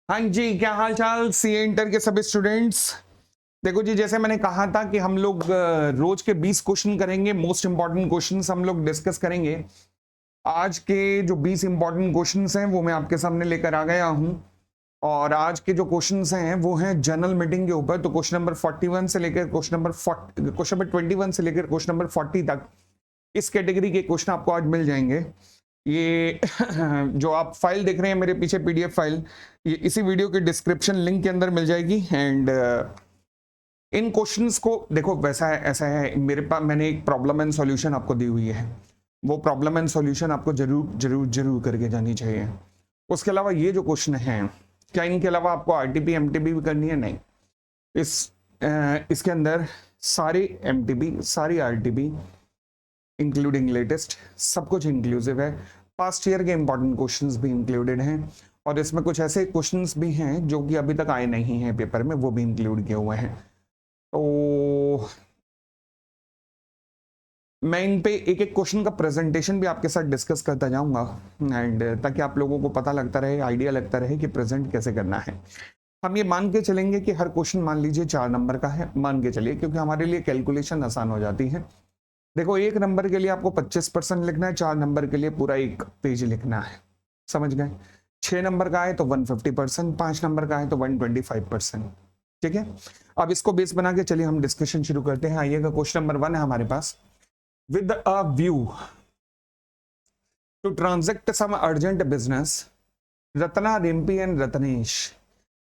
हाँ जी, क्या हाल चाल सीए इंटर के सभी स्टूडेंट्स। देखो जी, जैसे मैंने कहा था कि हम लोग रोज के 20 क्वेश्चन करेंगे। मोस्ट इंपॉर्टेंट क्वेश्चंस हम लोग डिस्कस करेंगे। आज के जो 20 इंपॉर्टेंट क्वेश्चंस हैं वो मैं आपके सामने लेकर आ गया हूं। और आज के जो क्वेश्चंस हैं वो हैं जनरल मीटिंग के ऊपर। तो क्वेश्चन नंबर 41 से लेकर क्वेश्चन नंबर 21 से लेकर क्वेश्चन नंबर 40 तक इस कैटेगरी के क्वेश्चन आपको आज मिल जाएंगे। ये जो आप फाइल देख रहे हैं मेरे पीछे पीडीएफ फाइल, ये इसी वीडियो के डिस्क्रिप्शन लिंक के अंदर मिल जाएगी। एंड इन क्वेश्चंस को देखो, वैसा है ऐसा है, मेरे पास मैंने एक प्रॉब्लम एंड सॉल्यूशन आपको दी हुई है। वो प्रॉब्लम एंड सॉल्यूशन आपको जरूर जरूर जरूर करके जानी चाहिए। उसके अलावा ये जो क्वेश्चन है, क्या इनके अलावा आपको आरटीपी एमटीबी भी करनी है? नहीं। इसके अंदर सारे एमटीबी सारी आरटीपी इंक्लूडिंग लेटेस्ट सब कुछ इंक्लूसिव है। पास्ट ईयर के इंपॉर्टेंट क्वेश्चंस भी इंक्लूडेड हैं। और इसमें कुछ ऐसे क्वेश्चंस भी हैं जो कि अभी तक आए नहीं हैं पेपर में, वो भी इंक्लूड किए हुए हैं। तो मैं इन पे एक एक क्वेश्चन का प्रेजेंटेशन भी आपके साथ डिस्कस करता जाऊंगा, एंड ताकि आप लोगों को पता लगता रहे, आइडिया लगता रहे कि प्रेजेंट कैसे करना है। हम ये मान के चलेंगे कि हर क्वेश्चन मान लीजिए 4 नंबर का है, मान के चलिए, क्योंकि हमारे लिए कैलकुलेशन आसान हो जाती है। देखो, 1 नंबर के लिए आपको 25% लिखना है, 4 नंबर के लिए पूरा 1 पेज लिखना है। समझ गए? 6 नंबर का है तो 150%, 5 नंबर का है तो 125%। ठीक है, अब इसको बेस बना के चलिए हम डिस्कशन शुरू करते हैं। आइएगा, क्वेश्चन नंबर 1 है हमारे पास। With a view to transact some urgent business, Ratna, Rimpy and Ratnesh,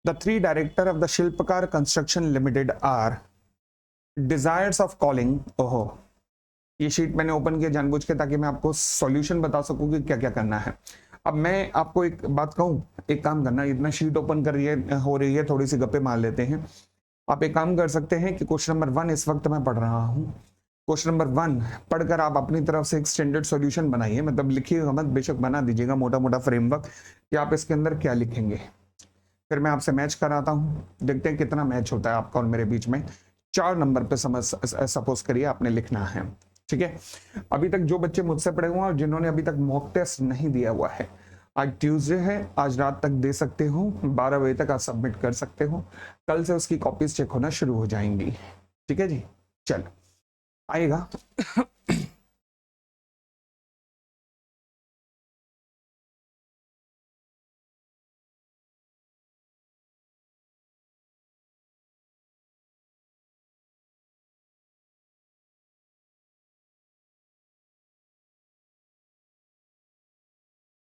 the 3 director of the Shilpkar construction limited are desires of calling. ओहो, ये शीट मैंने ओपन किया जानबूझ के ताकि मैं आपको सॉल्यूशन बता सकूं कि क्या क्या करना है। अब मैं आपको एक बात कहूं, एक काम करना, इतना शीट ओपन कर रही है, हो रही है, थोड़ी सी गप्पे मार लेते हैं। आप एक काम कर सकते हैं कि क्वेश्चन नंबर 1 इस वक्त मैं पढ़ रहा हूं। क्वेश्चन नंबर 1 पढ़कर आप अपनी तरफ से एक स्टैंडर्ड सॉल्यूशन बनाइए, मतलब लिखिएगा मत, बेशक बना दीजिएगा मोटा मोटा फ्रेमवर्क कि आप इसके अंदर क्या लिखेंगे। फिर मैं आपसे मैच कराता हूं, देखते हैं कितना मैच होता है आपका और मेरे बीच में। 4 नंबर पे समझ सपोज करिए आपने लिखना है। ठीक है, अभी तक जो बच्चे मुझसे पढ़े हुए हैं और जिन्होंने अभी तक मॉक टेस्ट नहीं दिया हुआ है, आज ट्यूसडे है, आज रात तक दे सकते हो, 12 बजे तक आप सबमिट कर सकते हो। कल से उसकी कॉपीज चेक होना शुरू हो जाएंगी। ठीक है जी, चल आएगा।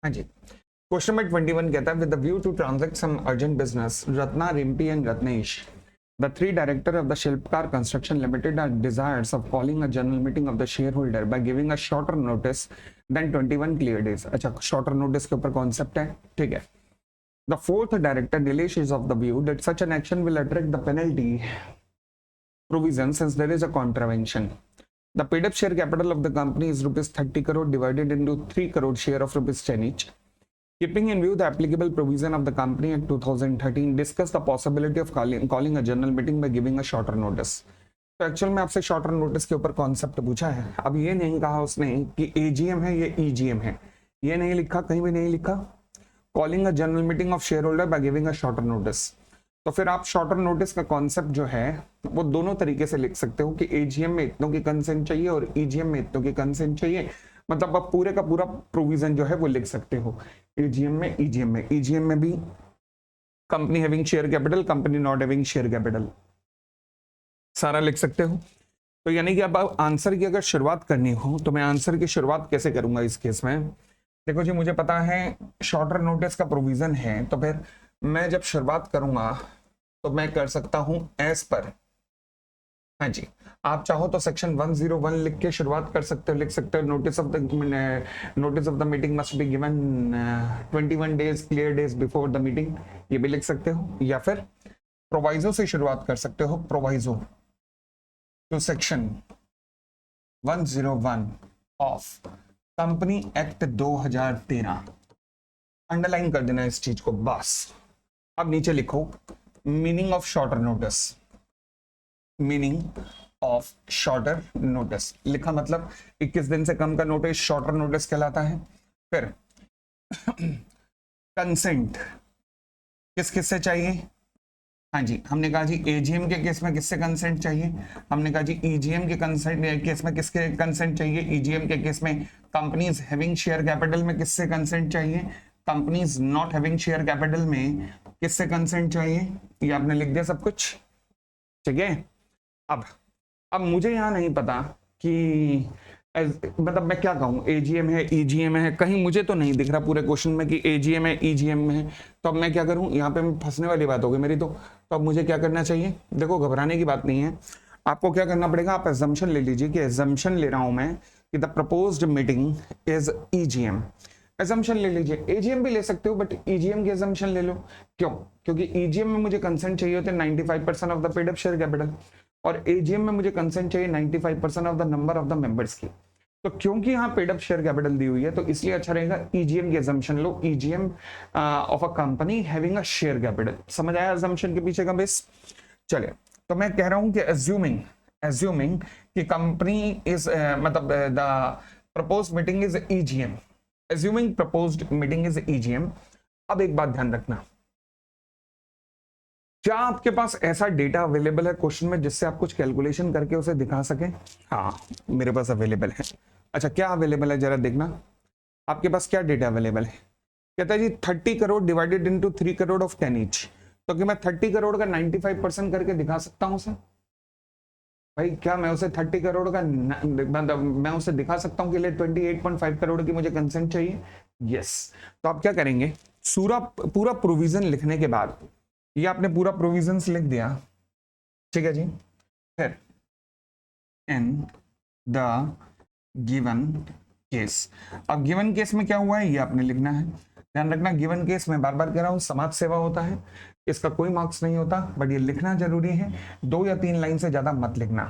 हाँ जी, क्वेश्चन नंबर 21 कहता है, with the view to transact some urgent business, Ratna, Rimpy and Ratnesh, the 3 director of the Shilpkar Construction Limited are desirous of calling a general meeting of the shareholder by giving a shorter notice than 21 clear days. अच्छा, shorter notice के ऊपर concept है। ठीक है, the 4th director Nilesh is of the view that such an action will attract the penalty provision since there is a contravention. The paid up share capital of the company is rupees 30 crore divided into 3 crore share of rupees 10 each. Keeping in view the applicable provision of the Company Act 2013, discuss the possibility of calling a general meeting by giving a shorter notice. तो actual में आपसे shorter notice के ऊपर concept पूछा है। अब ये नहीं कहा उसने कि एजीएम है, ये ईजीएम है, ये नहीं लिखा, कहीं भी नहीं लिखा। Calling a general meeting of share holder by giving a shorter notice. तो फिर आप शॉर्टर नोटिस का कॉन्सेप्ट जो है वो दोनों तरीके से लिख सकते हो कि एजीएम में इतनों की कंसेंट चाहिए और ईजीएम में इतनों की कंसेंट चाहिए। मतलब आप पूरे का पूरा प्रोविजन जो है वो लिख सकते हो, एजीएम में, ईजीएम में। ईजीएम में भी company having share capital, company not having share capital, सारा लिख सकते हो। तो यानी कि अब आंसर की अगर शुरुआत करनी हो तो मैं आंसर की शुरुआत कैसे करूंगा इस केस में? देखो जी, मुझे पता है शॉर्टर नोटिस का प्रोविजन है, तो फिर मैं जब शुरुआत करूंगा तो मैं कर सकता हूं एज पर। हाँ जी, आप चाहो तो सेक्शन 101 लिख के शुरुआत कर सकते हो, लिख सकते हो notice of the meeting must be given 21 days clear days before the meeting, ये भी लिख सकते हो। या फिर प्रोवाइजो से शुरुआत कर सकते हो, proviso to section 101 of company act 2013। Underline कर देना इस चीज को बस। अब नीचे लिखो meaning of shorter notice. Meaning of shorter notice लिखा, मतलब 21 दिन से कम का नोटिस शॉर्टर नोटिस कहलाता है। फिर कंसेंट, किस किस से चाहिए? हाँ जी, हमने कहा जी एजीएम के केस में किससे कंसेंट चाहिए? हमने कहा जी ईजीएम के कंसेंट केस में किसके कंसेंट चाहिए? ईजीएम के केस में कंपनीज हैविंग शेयर कैपिटल में किससे कंसेंट चाहिए? Companies not having share capital में किससे कंसेंट चाहिए? ये आपने लिख दिया सब कुछ, ठीक है। अब मुझे यहाँ नहीं पता कि मतलब मैं क्या कहूँ, एजीएम है ईजीएम है, कहीं मुझे तो नहीं दिख रहा पूरे क्वेश्चन में कि एजीएम है ईजीएम है। तो अब मैं क्या करूँ, यहाँ पे फंसने वाली बात होगी मेरी। तो अब मुझे क्या करना चाहिए? देखो घबराने की बात नहीं है, आपको क्या करना पड़ेगा, आप एजम्पशन ले लीजिए कि एजम्पशन ले रहा हूं मैं कि the proposed meeting is EGM. Assumption ले लीजिए, एजीएम भी ले सकते हो बट ईजीएम की एजम्पशन ले लो। क्यों? क्योंकि ईजीएम में मुझे कंसेंट चाहिए होते 95% of the paid up share capital, और एजीएम में मुझे कंसेंट चाहिए 95% of the number of the members की। तो क्योंकि यहाँ पेड अप शेयर कैपिटल दी हुई है तो इसलिए अच्छा रहेगा ईजीएम की assumption low, EGM of a company having a share capital. समझ आया assumption के पीछे का बेस? चलिए, तो मैं कह रहा हूं कि assuming कि कंपनी इज मतलब the proposed meeting is EGM, assuming proposed meeting is EGM। अब एक बात ध्यान रखना, क्या आपके पास ऐसा डेटा अवेलेबल है क्वेश्चन में जिससे आप कुछ कैलकुलेशन करके उसे दिखा सके? हाँ, मेरे पास अवेलेबल है। अच्छा, क्या अवेलेबल है जरा देखना, आपके पास क्या डेटा अवेलेबल है? कहता है जी 30 crore divided into 3 crore of 10 each. तो कि मैं 30 करोड़ का 95% करके दिखा सकता हूं उसे? भाई क्या मैं उसे 30 करोड़ का मतलब मैं उसे दिखा सकता हूं कि ले 28.5 करोड़ की मुझे कंसेंट चाहिए? यस। तो आप क्या करेंगे, पूरा प्रोविजन लिखने के बाद, ये आपने पूरा प्रोविजंस लिख दिया, ठीक है जी। फिर इन द गिवन केस, अब गिवन केस में क्या हुआ है ये आपने लिखना है। ध्यान रखना, गिवन केस में बार बार कह रहा हूं समाज सेवा होता है, इसका कोई मार्क्स नहीं होता, बट ये लिखना जरूरी है, 2 या 3 लाइन से ज्यादा मत लिखना।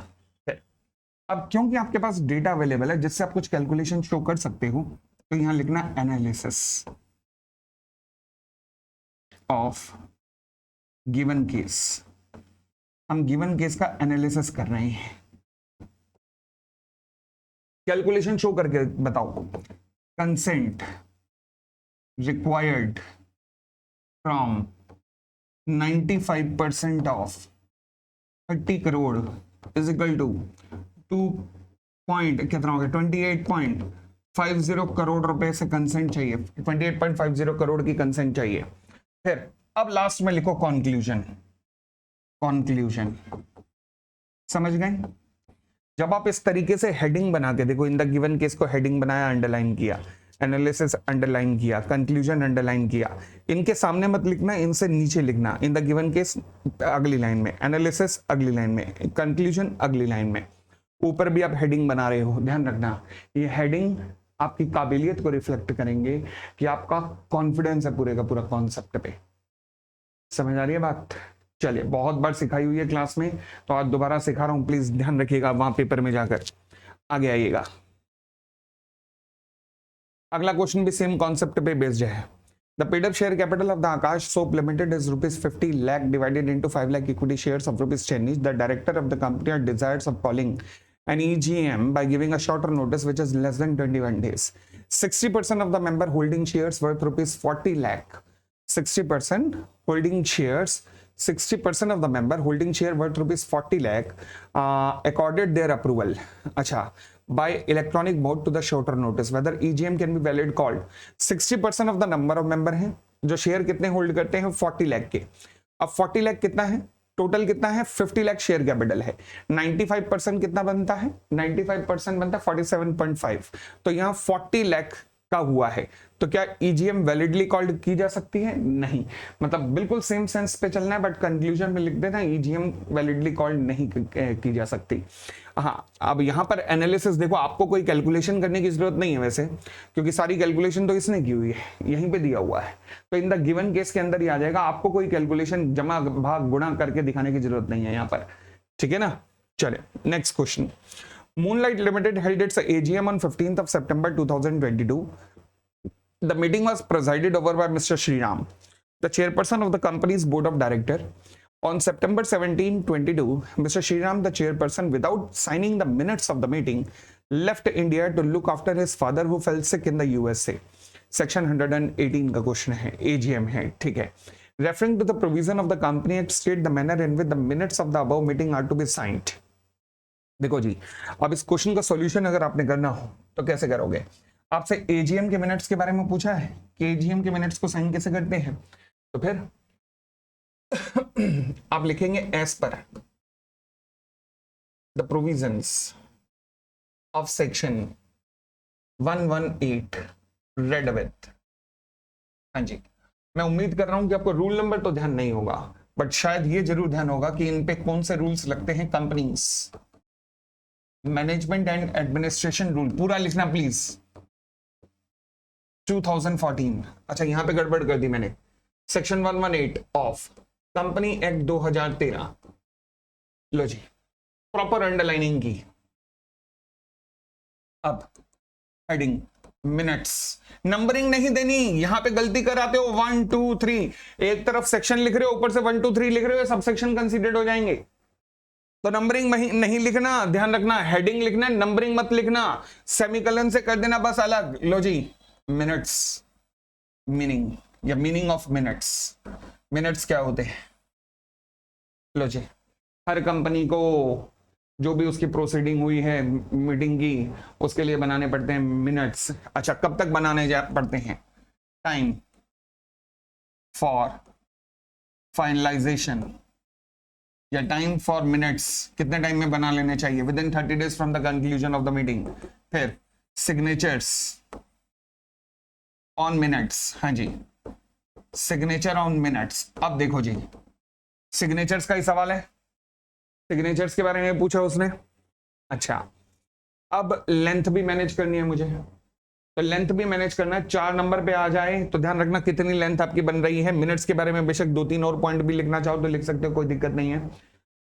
अब क्योंकि आपके पास डेटा अवेलेबल है जिससे आप कुछ कैलकुलेशन शो कर सकते हो, तो यहां लिखना एनालिसिस ऑफ गिवन केस। हम गिवन केस का एनालिसिस कर रहे हैं, कैलकुलेशन शो करके बताओ। Consent required from 95% of 30 crore is equal to 2 कितना हो गया 28.50 करोड़ रुपए से कंसेंट चाहिए, 28.50 करोड़ की कंसेंट चाहिए। फिर अब लास्ट में लिखो कॉन्क्लूजन। समझ गए? जब आप इस तरीके से हेडिंग बना के देखो, इन द गिवन केस को हेडिंग बनाया, अंडरलाइन किया, एनालिसिस अंडरलाइन किया, कंक्लूजन अंडरलाइन किया, इनके सामने मत लिखना, इनसे नीचे लिखना। इन द गिवन केस अगली लाइन में, एनालिसिस अगली लाइन में, कंक्लूजन अगली लाइन में, ऊपर भी आप हेडिंग बना रहे हो। ध्यान रखना, ये हेडिंग आपकी काबिलियत को रिफ्लेक्ट करेंगे कि आपका कॉन्फिडेंस है पूरे का पूरा कॉन्सेप्ट पे। समझ आ रही है बात? चलिए, बहुत बार सिखाई हुई है क्लास में, तो आज दोबारा सिखा रहा हूं, प्लीज ध्यान रखिएगा वहां पेपर में जाकर। आगे आइएगा, अगला क्वेश्चन भी सेम कॉन्सेप्ट पे बेस्ड है। The paid up share capital of the Akash Soap Limited is rupees 50 lakh divided into 5 lakh equity shares of rupees 10 each. The director of the company had desires of calling an EGM by giving a shorter notice which is less than 21 days. 60% of the member holding shares worth rupees 40 lakh. 60% holding shares, 60% of the member holding share worth rupees 40 lakh accorded their approval. अच्छा, by electronic mode to the shorter notice whether EGM can be valid called। 60% of the number of member हैं जो share कितने hold करते हैं 40 लाख के। अब 40 लाख कितना है, टोटल कितना है 50 लाख शेयर कैपिटल है, 95% कितना बनता है, 95% बनता है 47.5। तो यहाँ 40 लाख का हुआ है, तो क्या ईजीएम वैलिडली कॉल्ड की जा सकती है? नहीं, मतलब बिल्कुल सेम सेंस पे चलना है, बट कंक्लूजन में लिख देना ईजीएम वैलिडली कॉल्ड नहीं की जा सकती। हाँ, अब यहां पर एनालिसिस देखो, आपको कोई कैलकुलेशन करने की जरूरत नहीं है वैसे, क्योंकि सारी कैलकुलेशन तो इसने की हुई है, यहीं पे दिया हुआ है, तो इन द गिवन केस के अंदर ही आ जाएगा। आपको कोई कैलकुलेशन जमा भाग गुणा करके दिखाने की जरूरत नहीं है यहाँ पर, ठीक है ना। चलिए next question. Moonlight Limited held its AGM on 15th of September 2022. The meeting was presided over by Mr. Sriram, the chairperson of the company's board of directors. On September 17, 22, Mr. Sriram, the chairperson, without signing the minutes of the meeting, left India to look after his father who fell sick in the USA. Section 118 का question है, AGM है, ठीक है। Referring to the provision of the company act state the manner in which the minutes of the above meeting are to be signed. देखो जी, अब इस question का सॉल्यूशन अगर आपने करना हो तो कैसे करोगे? आपसे एजीएम के मिनट्स के बारे में पूछा है कि एजीएम के मिनट्स को साइन कैसे करते हैं, तो फिर आप लिखेंगे as per the provisions of section 118 read with. हाँ जी, मैं उम्मीद कर रहा हूं कि आपको रूल नंबर तो ध्यान नहीं होगा, बट शायद ये जरूर ध्यान होगा कि इन पे कौन से रूल्स लगते हैं। Companies management and administration rule पूरा लिखना प्लीज। 2014, अच्छा यहां पे गड़बड़ कर दी मैंने, सेक्शन 118 ऑफ कंपनी एक्ट 2013। लो जी, प्रॉपर अंडरलाइनिंग की। अब हेडिंग मिनट्स, नंबरिंग नहीं देनी, यहां पे गलती कराते हो 1 2 3, एक तरफ सेक्शन लिख रहे हो ऊपर से 1 2 3 लिख रहे हो, सब सेक्शन कंसीडर्ड हो जाएंगे। तो नंबरिंग नहीं लिखना, ध्यान रखना, हेडिंग लिखना, नंबरिंग मत लिखना, सेमीकोलन से कर देना बस अलग। लो जी, मिनट्स, मीनिंग या मीनिंग ऑफ मिनट्स, मिनट्स क्या होते हैं? लो जी, हर कंपनी को जो भी उसकी प्रोसीडिंग हुई है मीटिंग की, उसके लिए बनाने पड़ते हैं मिनट्स। अच्छा, कब तक बनाने पड़ते हैं? टाइम फॉर फाइनलाइजेशन या टाइम फॉर मिनट्स, कितने टाइम में बना लेने चाहिए? With in 30 days from the conclusion of the meeting. फिर सिग्नेचर्स ऑन मिनट्स, हाँ जी, सिग्नेचर ऑन मिनट्स। अब देखो जी, सिग्नेचर्स का ही सवाल है, सिग्नेचर्स के बारे में पूछा उसने। अच्छा, अब लेंथ भी मैनेज करनी है मुझे, तो लेंथ भी मैनेज करना है। 4 नंबर पे आ जाए तो ध्यान रखना कितनी लेंथ आपकी बन रही है। मिनट्स के बारे में बेशक 2-3 और पॉइंट भी लिखना चाहो तो लिख सकते हो, कोई दिक्कत नहीं है।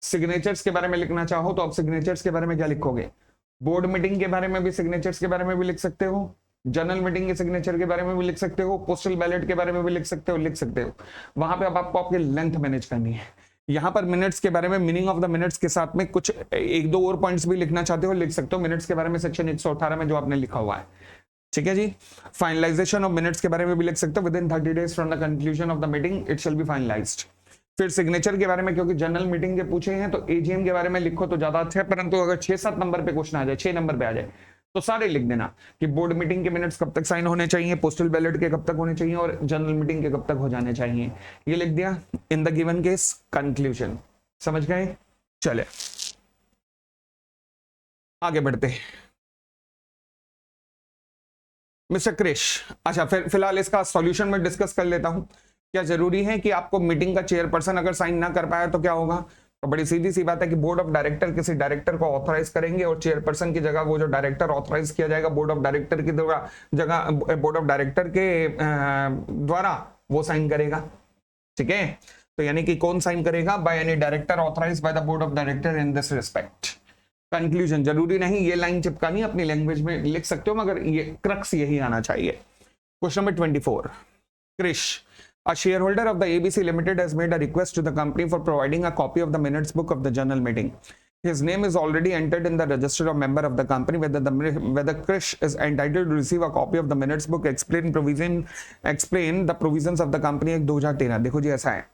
सिग्नेचर्स के बारे में लिखना चाहो तो आप सिग्नेचर्स के बारे में क्या लिखोगे? बोर्ड मीटिंग के बारे में भी, सिग्नेचर्स के बारे में भी लिख सकते हो, जनरल मीटिंग के सिग्नेचर के बारे में भी लिख सकते हो, पोस्टल बैलेट के बारे में भी लिख सकते हो। वहां पे अब आपको आपकी लेंथ मैनेज करनी है। यहां पर मिनट्स के बारे में, मीनिंग ऑफ द मिनट्स के साथ में कुछ 1-2 और पॉइंट्स भी लिखना चाहते हो लिख सकते हो। मिनट्स के बारे में सेक्शन 118 में जो आपने लिखा हुआ है, ठीक है जी। फाइनलाइजेशन ऑफ मिनट्स के बारे में भी लिख सकते हो, with in 30 days from the conclusion of the meeting it shall B finalised. फिर सिग्नेचर के बारे में, क्योंकि जनरल मीटिंग के पूछे हैं तो एजीएम के बारे में लिखो तो ज्यादा अच्छा है, परंतु अगर 6-7 नंबर पे क्वेश्चन आ जाए, 6 नंबर पे आ जाए तो सारे लिख देना कि बोर्ड मीटिंग के मिनट्स कब तक साइन होने चाहिए, पोस्टल बैलेट के कब तक होने चाहिए और जनरल मीटिंग के कब तक हो जाने चाहिए। ये लिख दिया। In the given case conclusion, समझ गए? चले आगे बढ़ते हैं। मिस्टर क्रिश, अच्छा फिर फिलहाल इसका सॉल्यूशन में डिस्कस कर लेता हूं। क्या जरूरी है कि आपको मीटिंग का चेयरपर्सन अगर साइन ना कर पाया तो क्या होगा? तो बड़ी सीधी सी बात है कि बोर्ड ऑफ डायरेक्टर किसी डायरेक्टर को ऑथराइज करेंगे और चेयरपर्सन की जगह वो जो डायरेक्टर ऑथराइज किया जाएगा बोर्ड ऑफ डायरेक्टर की जगह बोर्ड ऑफ डायरेक्टर के द्वारा वो साइन करेगा, ठीक है? तो यानी कि कौन साइन करेगा? By any director authorise by the board of director in this respect. Conclusion जरूरी नहीं ये लाइन चिपकानी, अपनी लैंग्वेज में लिख सकते हो, मगर ये क्रक्स यही आना चाहिए। Question number 24, Krish, a shareholder of the ABC Limited has made a request to the company for providing a copy of the minutes book of the general meeting. His name is already entered in the register of member of the company. Whether Krish is entitled to receive a copy of the minutes book, explain the provisions of the company Act 2013। देखो जी ऐसा है।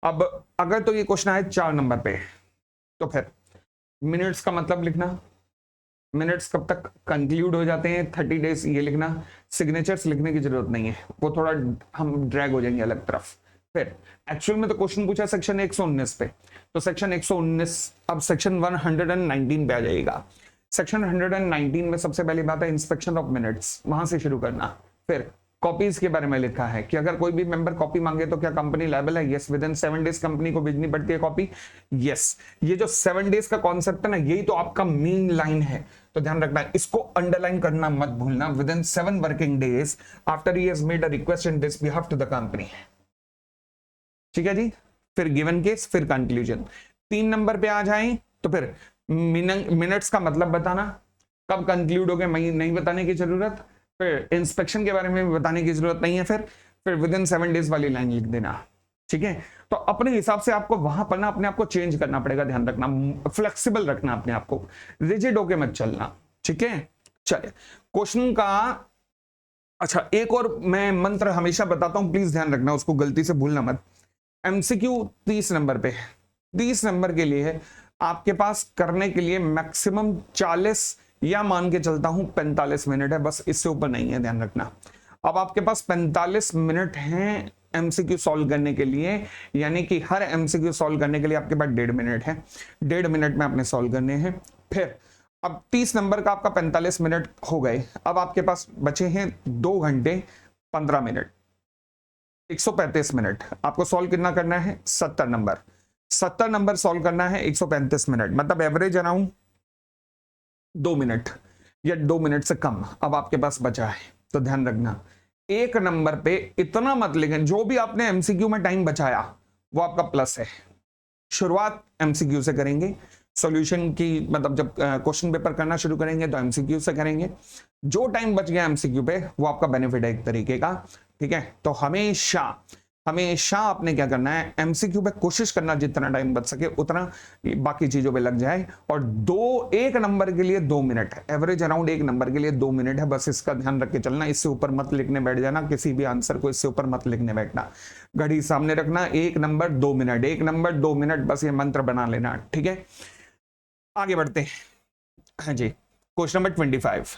अब अगर तो ये question है 4 number पे, तो फिर मिनट्स का मतलब लिखना, मिनट्स कब तक कंक्लूड हो जाते हैं 30 days, ये लिखना। सिग्नेचर्स लिखने की जरूरत नहीं है, वो थोड़ा हम ड्रैग हो जाएंगे अलग तरफ। फिर एक्चुअल में तो क्वेश्चन पूछा सेक्शन 119 पे, तो सेक्शन 119 अब सेक्शन 119 पे आ जाएगा। सेक्शन 119 में सबसे पहली बात है इंस्पेक्शन ऑफ मिनट्स, वहां से शुरू करना। फिर कॉपीज के बारे में लिखा है कि अगर कोई भी मेंबर कॉपी मांगे तो क्या कंपनी लायबल है? Yes, with in 7 days company को भेजनी पड़ती है कॉपी। यस, ये जो 7 days का कॉन्सेप्ट है ना, यही तो आपका मेन लाइन है, तो ध्यान रखना है, इसको अंडरलाइन करना मत भूलना। Within 7 working days after he has made a request in this behalf to the company, ठीक है जी। फिर गिवन केस, फिर कंक्लूजन। 3 नंबर पे आ जाए तो फिर मिनट्स का मतलब बताना, कब कंक्लूड हो गए नहीं बताने की जरूरत। फिर इंस्पेक्शन के बारे में बताने की जरूरत नहीं है। फिर विद इन 7 days वाली लाइन लिख देना, ठीक है। तो अपने हिसाब से आपको वहां पर ना अपने आप को चेंज करना पड़ेगा, ध्यान रखना, फ्लेक्सिबल रखना अपने आप को, रिजिड होके मत चलना, ठीक है। चलिए क्वेश्चन का अच्छा, एक और मैं मंत्र हमेशा बताता हूं, प्लीज ध्यान रखना, उसको गलती से भूलना मत। एमसीक्यू 30 नंबर पे है, 30 नंबर के लिए है, आपके पास करने के लिए मैक्सिमम 40 या मान के चलता हूं 45 मिनट है, बस इससे ऊपर नहीं है, ध्यान रखना। अब आपके पास 45 मिनट हैं एमसीक्यू सॉल्व करने के लिए, यानी कि हर एमसीक्यू सॉल्व करने के लिए आपके पास 1.5 मिनट है, 1.5 मिनट में आपने सॉल्व करने हैं। फिर अब 30 नंबर का आपका 45 मिनट हो गए, अब आपके पास बचे हैं 2 घंटे 15 मिनट, 135 मिनट। आपको सॉल्व कितना करना है? 70 नंबर, 70 नंबर सॉल्व करना है 135 मिनट, मतलब एवरेज अराउंड 2 मिनट या 2 मिनट से कम अब आपके पास बचा है। तो ध्यान रखना, एक नंबर पे इतना मत लिखें, जो भी आपने एमसीक्यू में टाइम बचाया वो आपका प्लस है। शुरुआत एमसीक्यू से करेंगे, सॉल्यूशन की मतलब जब क्वेश्चन पेपर करना शुरू करेंगे तो एमसीक्यू से करेंगे। जो टाइम बच गया एमसीक्यू पे वो आपका बेनिफिट है एक तरीके का, ठीक है। तो हमेशा हमेशा आपने क्या करना है, एमसीक्यू पे कोशिश करना जितना टाइम बच सके उतना बाकी चीजों पे लग जाए। और एक नंबर के लिए 2 मिनट है, एवरेज अराउंड एक नंबर के लिए 2 मिनट है, बस इसका ध्यान रख के चलना। इससे ऊपर मत लिखने बैठ जाना, किसी भी आंसर को इससे ऊपर मत लिखने बैठना। घड़ी सामने रखना, एक नंबर 2 मिनट, एक नंबर 2 मिनट, बस ये मंत्र बना लेना, ठीक है। आगे बढ़ते हैं, हाँ जी। Question number 25,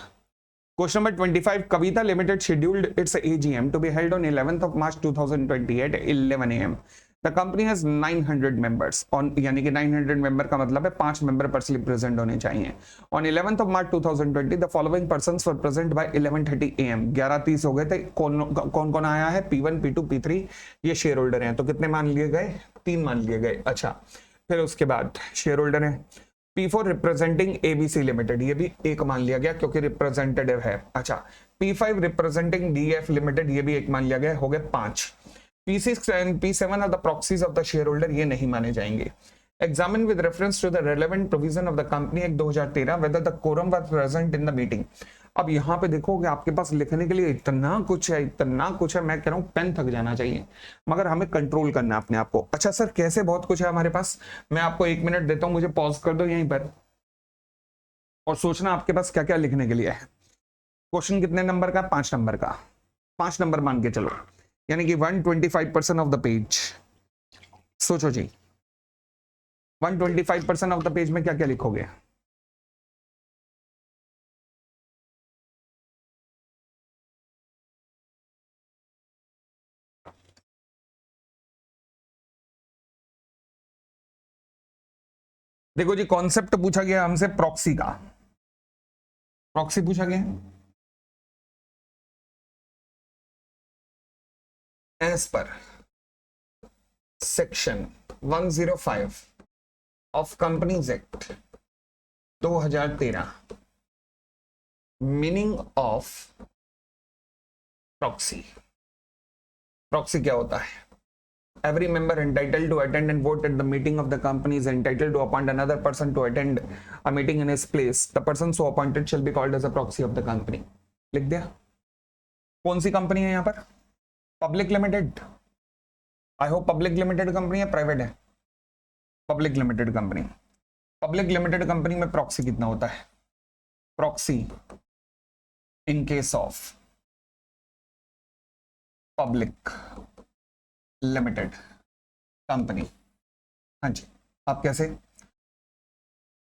question number 25, Kavita limited scheduled its AGM to be held on 11th of March 2020 at 11 AM. The company has 900 members on, यानी कि 900 मेंबर का मतलब है 5 मेंबर पर्सनली प्रेजेंट होने चाहिए। On 11th of March 2020 the following persons were present by 11:30 AM। 11:30 हो गए थे। कौन कौन आया है? P1 P2 P3, ये शेयर होल्डर हैं, तो कितने मान लिए गए? 3 मान लिए गए। अच्छा, फिर उसके बाद शेयर होल्डर है P4 रिप्रेजेंटिंग एबीसी लिमिटेड, ये भी एक मान लिया गया क्योंकि रिप्रेजेंटेटिव है। अच्छा, P5 रिप्रेजेंटिंग डीएफ लिमिटेड, ये भी एक मान लिया गया, हो गए 5। P6 and P7 are the proxies of the share holder, ये नहीं माने जाएंगे। Examine with reference to the relevant provision of the company act 2013 whether the quorum was present in the meeting. अब यहाँ पे देखो कि आपके पास लिखने के लिए इतना कुछ है, इतना कुछ है, मैं कह रहा हूँ पेन थक जाना चाहिए, मगर हमें कंट्रोल करना है अपने आप को। अच्छा सर, कैसे? बहुत कुछ है हमारे पास, मैं आपको 1 मिनट देता हूँ, मुझे पॉज कर दो यहीं पर और सोचना आपके पास क्या क्या लिखने के लिए है। क्वेश्चन कितने नंबर का? 5 नंबर का, 5 नंबर मान के चलो, यानी कि 125% ऑफ द पेज। सोचो जी, 125% ऑफ द पेज में क्या क्या लिखोगे? देखो जी, कॉन्सेप्ट पूछा गया हमसे प्रॉक्सी का, प्रॉक्सी पूछा गया as per section 105 of companies act 2013, meaning of proxy. Proxy क्या होता है? Every member entitled to attend and vote at the meeting of the company is entitled to appoint another person to attend a meeting in his place. The person so appointed shall be called as a proxy of the company. लिख दिया। कौन सी company है यहाँ पर? Public limited. I hope public limited company है, private है? Public limited company. Public limited company में proxy कितना होता है? Proxy in case of public limited company, हाँ जी, आप कैसे?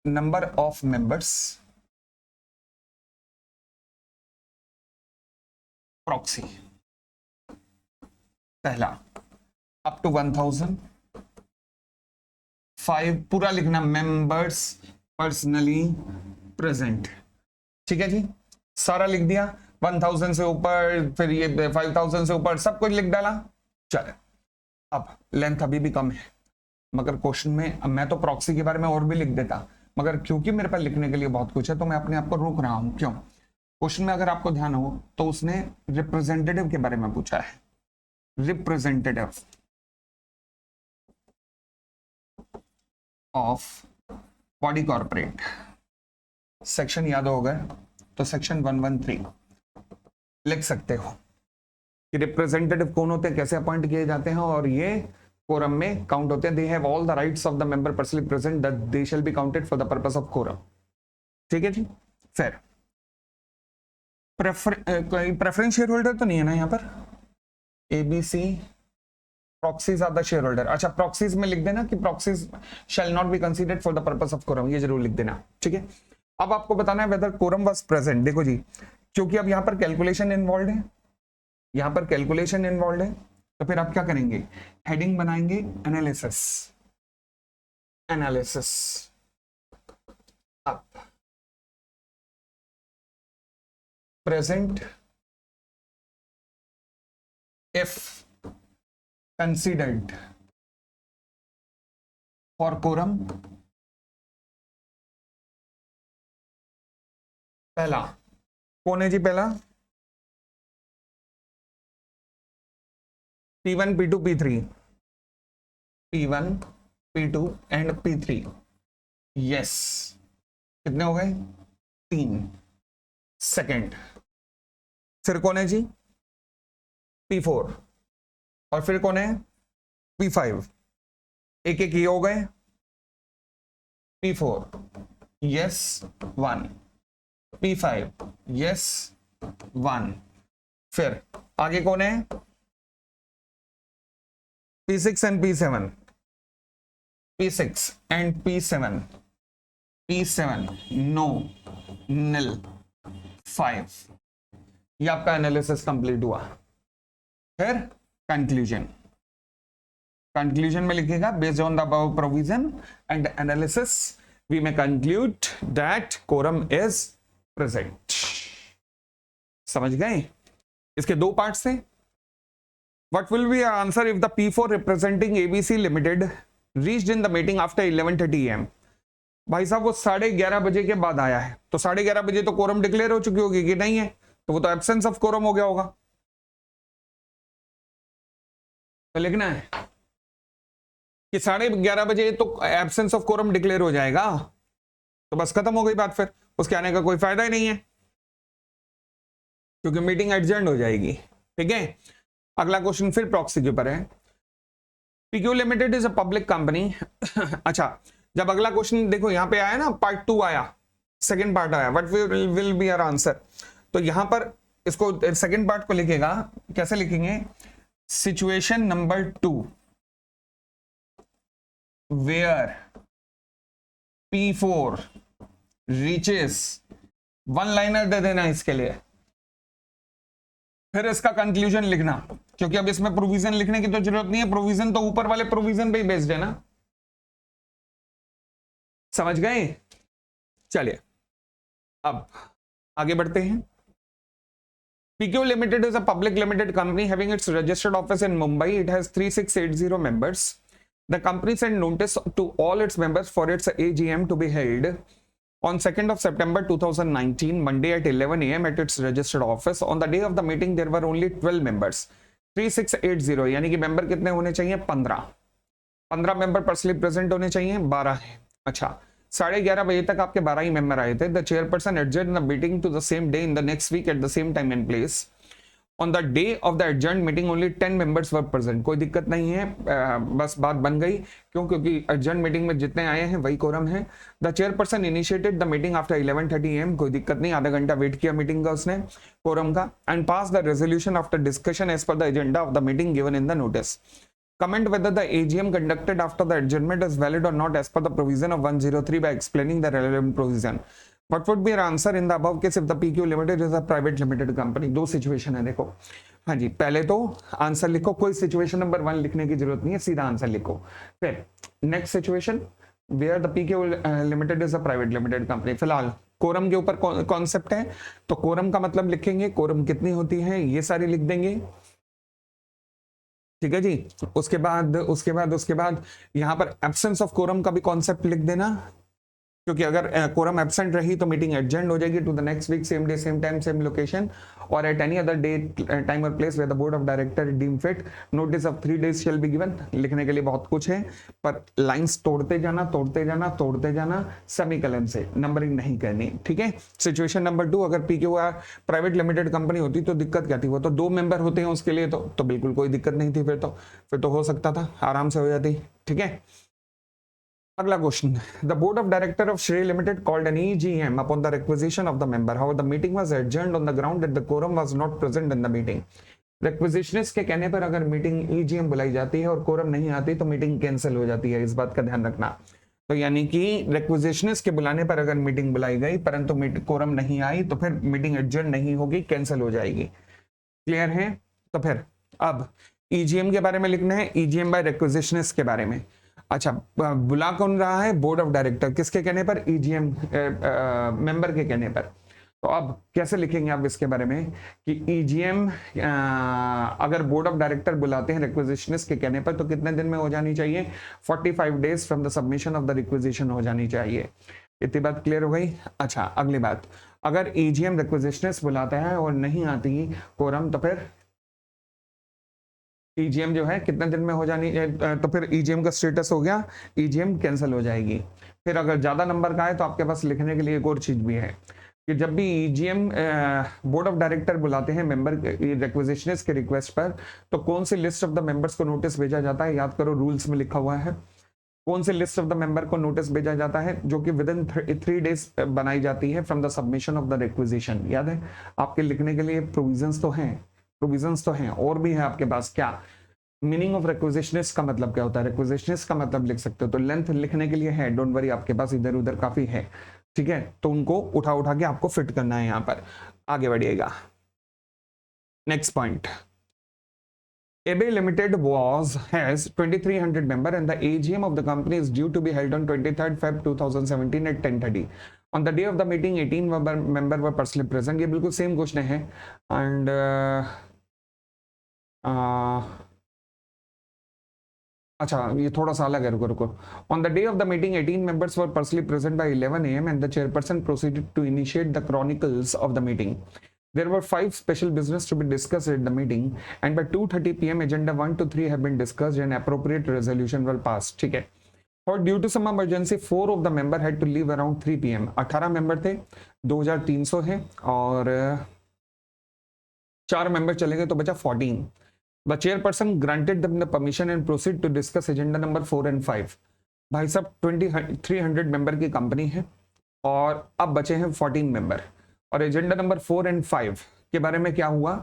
नंबर ऑफ मेंबर्स प्रॉक्सी, पहला अप टू 1000, 5 पूरा लिखना, मेंबर्स पर्सनली प्रेजेंट, ठीक है जी, सारा लिख दिया। 1000 से ऊपर, फिर ये 5000 से ऊपर, सब कुछ लिख डाला। चले, अब लेंथ अभी भी कम है, मगर क्वेश्चन में मैं तो प्रॉक्सी के बारे में और भी लिख देता, मगर क्योंकि मेरे पास लिखने के लिए बहुत कुछ है तो मैं अपने आप को रोक रहा हूं। क्यों? क्वेश्चन में अगर आपको ध्यान हो तो उसने रिप्रेजेंटेटिव के बारे में पूछा है, representative of body corporate, section याद होगा तो सेक्शन 113 लिख सकते हो कि रिप्रेजेंटेटिव कौन होते हैं, कैसे अपॉइंट किए जाते हैं, और ये कोरम में काउंट होते हैं। They have all the rights of the member personally present that they shall be counted for the purpose of quorum, ठीक है जी। फिर कोई प्रेफरेंस शेयर होल्डर तो नहीं है ना यहाँ पर? ABC proxies are the shareholder. अच्छा, proxies में लिख देना कि proxies shall not be considered for the purpose of quorum, ये जरूर लिख देना, ठीक है। अब आपको बताना है whether quorum was present। देखो जी, क्योंकि अब यहाँ पर कैलकुलेशन इन्वॉल्व है, यहाँ पर कैलकुलेशन इन्वॉल्व है, तो फिर आप क्या करेंगे, हेडिंग बनाएंगे एनालिसिस। एनालिसिस अब present if considered for quorum। पहला कौन है जी? पहला P1 P2 P3, P1 P2 and P3। Yes, कितने हो गए? 3। सेकंड फिर कौन है जी? P4 और फिर कौन है? P5। एक एक ये हो गए। P4 yes 1, P5 yes 1। फिर आगे कौन है? P6 and P7, P6 and P7, P7 no निल 5। ये आपका एनालिसिस कंप्लीट हुआ। फिर कंक्लूजन, कंक्लूजन में लिखेगा based on the above provision and analysis we may conclude that quorum is present. समझ गए? इसके दो पार्ट्स थे। What will be our answer if the P4 representing ABC limited reached in the meeting after 11:30 AM। भाई साहब वो 11:30 बजे के बाद आया है, तो 11:30 बजे तो कोरम डिक्लेयर हो चुकी होगी कि नहीं है, तो वो तो एब्सेंस ऑफ कोरम हो गया होगा। तो लिखना है कि 11:30 बजे तो एब्सेंस ऑफ कोरम डिक्लेयर हो जाएगा, तो बस खत्म हो गई बात, फिर उसके आने का कोई फायदा ही नहीं है क्योंकि मीटिंग एडजर्न हो जाएगी। ठीक है, अगला क्वेश्चन फिर प्रॉक्सी के ऊपर है। PQ limited is a public company. अच्छा, जब अगला क्वेश्चन देखो यहां पे आया ना, पार्ट 2 आया, सेकंड पार्ट आया, what will be our answer, तो यहां पर इसको सेकंड पार्ट को लिखेगा, कैसे लिखेंगे? Situation number 2 where P4 reaches, one liner दे देना इसके लिए, फिर इसका कंक्लूजन लिखना, क्योंकि अब इसमें प्रोविजन लिखने की तो जरूरत नहीं है, प्रोविजन तो ऊपर वाले प्रोविजन पे ही बेस्ड है ना। समझ गए? चलिए अब आगे बढ़ते हैं। PQ Limited is a public limited company having its registered office in Mumbai. It has 3680 members. The company sent notice to all its members for its AGM to be held on 2nd of September 2019, Monday at 11 AM at its registered office. On the day of the meeting, there were only 12 members. 3680 यानी कि member कितने होने चाहिए? 15 member personally present होने चाहिए, 12 है। अच्छा, 11:30 बजे तक आपके 12 ही मेंबर आए थे। The chairperson adjourn the meeting to the same day in the next week at the same time and place. On the day of the adjourn meeting only 10 members were present. कोई दिक्कत नहीं है, बस बात बन गई, क्यों? क्योंकि एडजर्न मीटिंग में जितने आए हैं वही कोरम है। The chairperson initiated the meeting after 11:30 AM। कोई दिक्कत नहीं, आधा घंटा वेट किया मीटिंग का उसने, कोरम का। And pass the resolution after discussion as per the agenda of the meeting given in the notice. Comment whether the AGM conducted after the adjournment is valid or not as per the provision of 103 by explaining the relevant provision. What would be your answer in the above case if the PQ Limited is a private limited company? दो situation है देखो। हाँ जी, पहले तो answer लिखो, कोई situation number 1 लिखने की जरूरत नहीं है, सीधा आंसर लिखो। फिर next situation where the PQ Limited is a private limited company। फिलहाल कोरम के ऊपर कॉन्सेप्ट है, तो कोरम का मतलब लिखेंगे, कोरम कितनी होती है ये सारी लिख देंगे। ठीक है जी। उसके बाद यहां पर एब्सेंस ऑफ कोरम का भी कॉन्सेप्ट लिख देना, क्योंकि अगर कोरम एब्सेंट रही तो मीटिंग एडजर्न हो जाएगी to the next week, same day same time same location, और at any other day time और place where the board of director deem fit. Notice of 3 days shall be given. लिखने के लिए बहुत कुछ है, पर लाइंस तोड़ते जाना, सेमीकोलन से नंबरिंग नहीं करनी। ठीक है। सिचुएशन नंबर 2, अगर PQR प्राइवेट लिमिटेड कंपनी होती तो दिक्कत क्या थी? वो तो 2 मेंबर होते हैं उसके लिए, तो बिल्कुल कोई दिक्कत नहीं थी, फिर तो हो सकता था, आराम से हो जाती। ठीक है। अगला question, the board of director of Shrey limited called an EGM upon the requisition of the member, how the meeting was adjourned on the ground that the quorum was not present in the meeting. Requisitionist के कहने पर अगर meeting EGM बुलाई जाती है और quorum नहीं आती तो मीटिंग कैंसिल हो जाती है, इस बात का ध्यान रखना। तो यानी कि रिक्विजिशनिस्ट के बुलाने पर अगर मीटिंग बुलाई गई परंतु कोरम नहीं आई तो फिर मीटिंग एडजर्न नहीं होगी, कैंसिल हो जाएगी। क्लियर है? तो फिर अब EGM के बारे में लिखना है, EGM बाय रिक्विजिशनिस्ट के बारे में। अच्छा, बुला कौन रहा है? Board of director. किसके कहने पर? EGM मेंबर के कहने पर। तो अब कैसे लिखेंगे आप इसके बारे में कि EGM अगर बोर्ड ऑफ डायरेक्टर बुलाते हैं रिक्विजिशनिस्ट के कहने पर तो कितने दिन में हो जानी चाहिए? 45 days from the submission of the requisition हो जानी चाहिए। इतनी बात क्लियर हो गई? अच्छा, अगली बात, अगर EGM रिक्विजिशनिस्ट बुलाता है और नहीं आती कोरम तो फिर EGM जो है कितने दिन में हो जानी, तो फिर EGM का स्टेटस हो गया, EGM कैंसिल हो जाएगी। फिर अगर ज्यादा नंबर का है तो आपके पास लिखने के लिए एक और चीज भी है कि जब भी EGM बोर्ड ऑफ डायरेक्टर बुलाते हैं मेंबर रिक्विजिशनिस्ट के रिक्वेस्ट पर तो कौन सी लिस्ट ऑफ द मेंबर्स को नोटिस भेजा जाता है? याद करो, रूल्स में लिखा हुआ है कौन सी लिस्ट ऑफ द मेंबर को नोटिस भेजा जाता है, जो कि विद इन 3 डेज बनाई जाती है from the submission of the requisition. याद है? आपके लिखने के लिए प्रोविजंस तो हैं और भी है आपके पास। क्या मीनिंग ऑफ रिक्विजिशनिस्ट का मतलब क्या होता है? रिक्विजिशनिस्ट का मतलब लिख सकते हो, तो लेंथ लिखने के लिए है, डोंट वरी, आपके पास इधर उधर काफी है, ठीक है? तो उनको उठा उठा के आपको फिट करना है। यहां पर आगे बढ़िएगा। Next point, AB Limited has 2300 member and the AGM of the company is due to be held on 23rd Feb 2017 at 10:30. On the day of the meeting 18 member were personally present. ये बिल्कुल same question है and अच्छा, ये थोड़ा सा अलग है, रुको रुको। On the day of the meeting 18 members were personally present by 11 AM and the chairperson proceeded to initiate the chronicles of the meeting. There were 5 special business to be discussed at the meeting and by 2:30 PM agenda 1 to 3 have been discussed and appropriate resolution were passed. ठीक है? और due to some emergency 4 of the member had to leave around 3 PM. 18 member थे, 2300 है और 4 member चले गए तो बचा 14. The chairperson granted them the permission and proceed to discuss agenda number 4 and 5. भाई साहब 2300 मेंबर की कंपनी है और अब बचे हैं 14 मेंबर और एजेंडा नंबर 4 एंड 5 के बारे में क्या हुआ?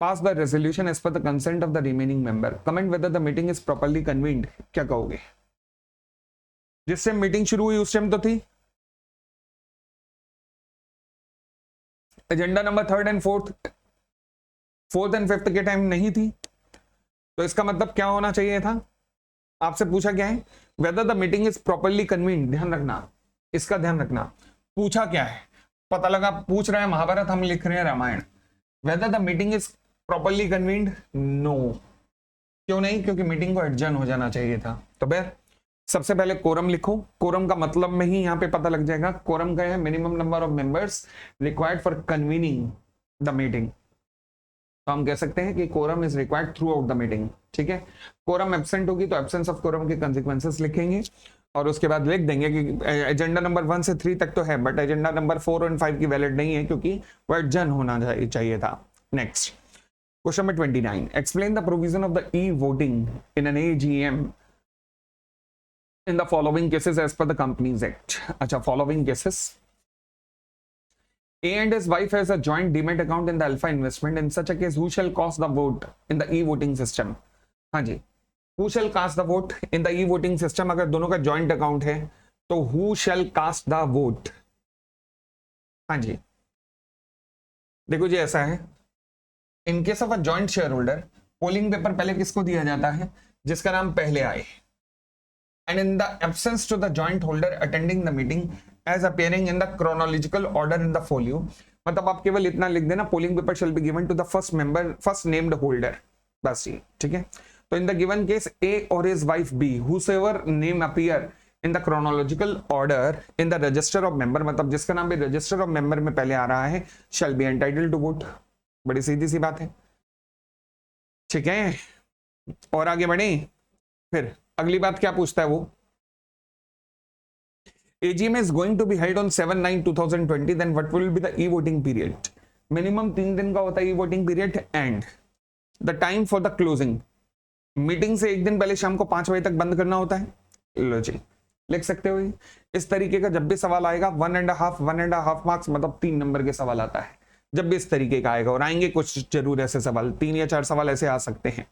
Pass the resolution as per the consent of the remaining member, comment whether the meeting is properly convened. क्या कहोगे? जिस टाइम मीटिंग शुरू हुई उस टाइम तो थी, agenda number 3rd and 4th and 5th के टाइम नहीं थी, तो इसका मतलब क्या होना चाहिए था? आपसे पूछा क्या है? Whether the meeting is properly convened. ध्यान रखना, इसका ध्यान रखना। पूछा क्या है? पता लगा पूछ रहे हैं महाभारत, हम लिख रहे हैं Ramayana. Whether the meeting is properly convened, no. क्यों नहीं? क्योंकि मीटिंग को एडजर्न हो जाना चाहिए था। तो फिर सबसे पहले कोरम लिखो, कोरम का मतलब में ही यहाँ पे पता लग जाएगा। कोरम का है minimum number of members required for convening the meeting. तो हम कह सकते हैं कि quorum is required throughout the meeting. ठीक है? कोरम एब्सेंट होगी तो एब्सेंस ऑफ कोरम के कंसिक्वेंसेस लिखेंगे और उसके बाद लिख देंगे कि एजेंडा नंबर 1 से 3 तक तो है बट एजेंडा नंबर 4 और 5 की वैलिड नहीं है क्योंकि वो एडजर्न होना चाहिए था। Next question number 29, explain the provision of the e voting in an AGM in the following cases as per the companies act. अच्छा, following cases, A and his wife has a joint demat account in the Alpha Investment. In such a case, who shall cast the vote in the e-voting system? हाँ जी, who shall cast the vote in the e-voting system? अगर दोनों का joint account है तो who shall cast the vote? हाँ जी, देखो जी ऐसा है, in case of a joint shareholder, polling paper पहले किसको दिया जाता है? जिसका नाम पहले आए। And in the absence to the joint holder attending the meeting as appearing in the chronological order in the folio, मतलब आप केवल इतना लिख देना, polling paper shall be given to the first named holder, बस ये। ठीक है? तो in the given case A or his wife B, whosoever name appear in the chronological order in the register of member, मतलब जिसका नाम भी register of member में पहले आ रहा है, shall be entitled to vote। बड़ी सीधी सी बात है। ठीक है? और आगे बढ़े, फिर अगली बात क्या पूछता है वो? AGM is going to be held on 7/9/2020, then what will be the e-voting period? Minimum 3 दिन का होता है e-voting period and the time for the closing. Meeting से एक दिन पहले शाम को 5 बजे तक बंद करना होता है। लो जी, लिख सकते हो। इस तरीके का जब भी सवाल आएगा 1.5 मार्क्स, मतलब 3 नंबर के सवाल आता है जब भी इस तरीके का आएगा, और आएंगे कुछ जरूर ऐसे सवाल, 3 या 4 सवाल ऐसे आ सकते हैं।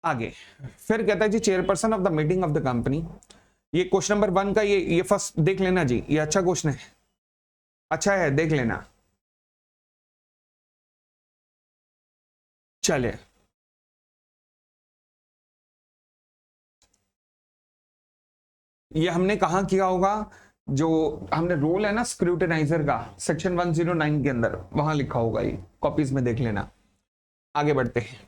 आगे फिर कहता है जी chairperson of the meeting of the company. ये क्वेश्चन नंबर 1 का ये फर्स्ट देख लेना जी, ये अच्छा क्वेश्चन है, अच्छा है, देख लेना। चले ये हमने कहा किया होगा, जो हमने रोल है ना स्क्रूटिनाइजर का, सेक्शन 109 के अंदर वहां लिखा होगा, ये कॉपीज में देख लेना। आगे बढ़ते हैं।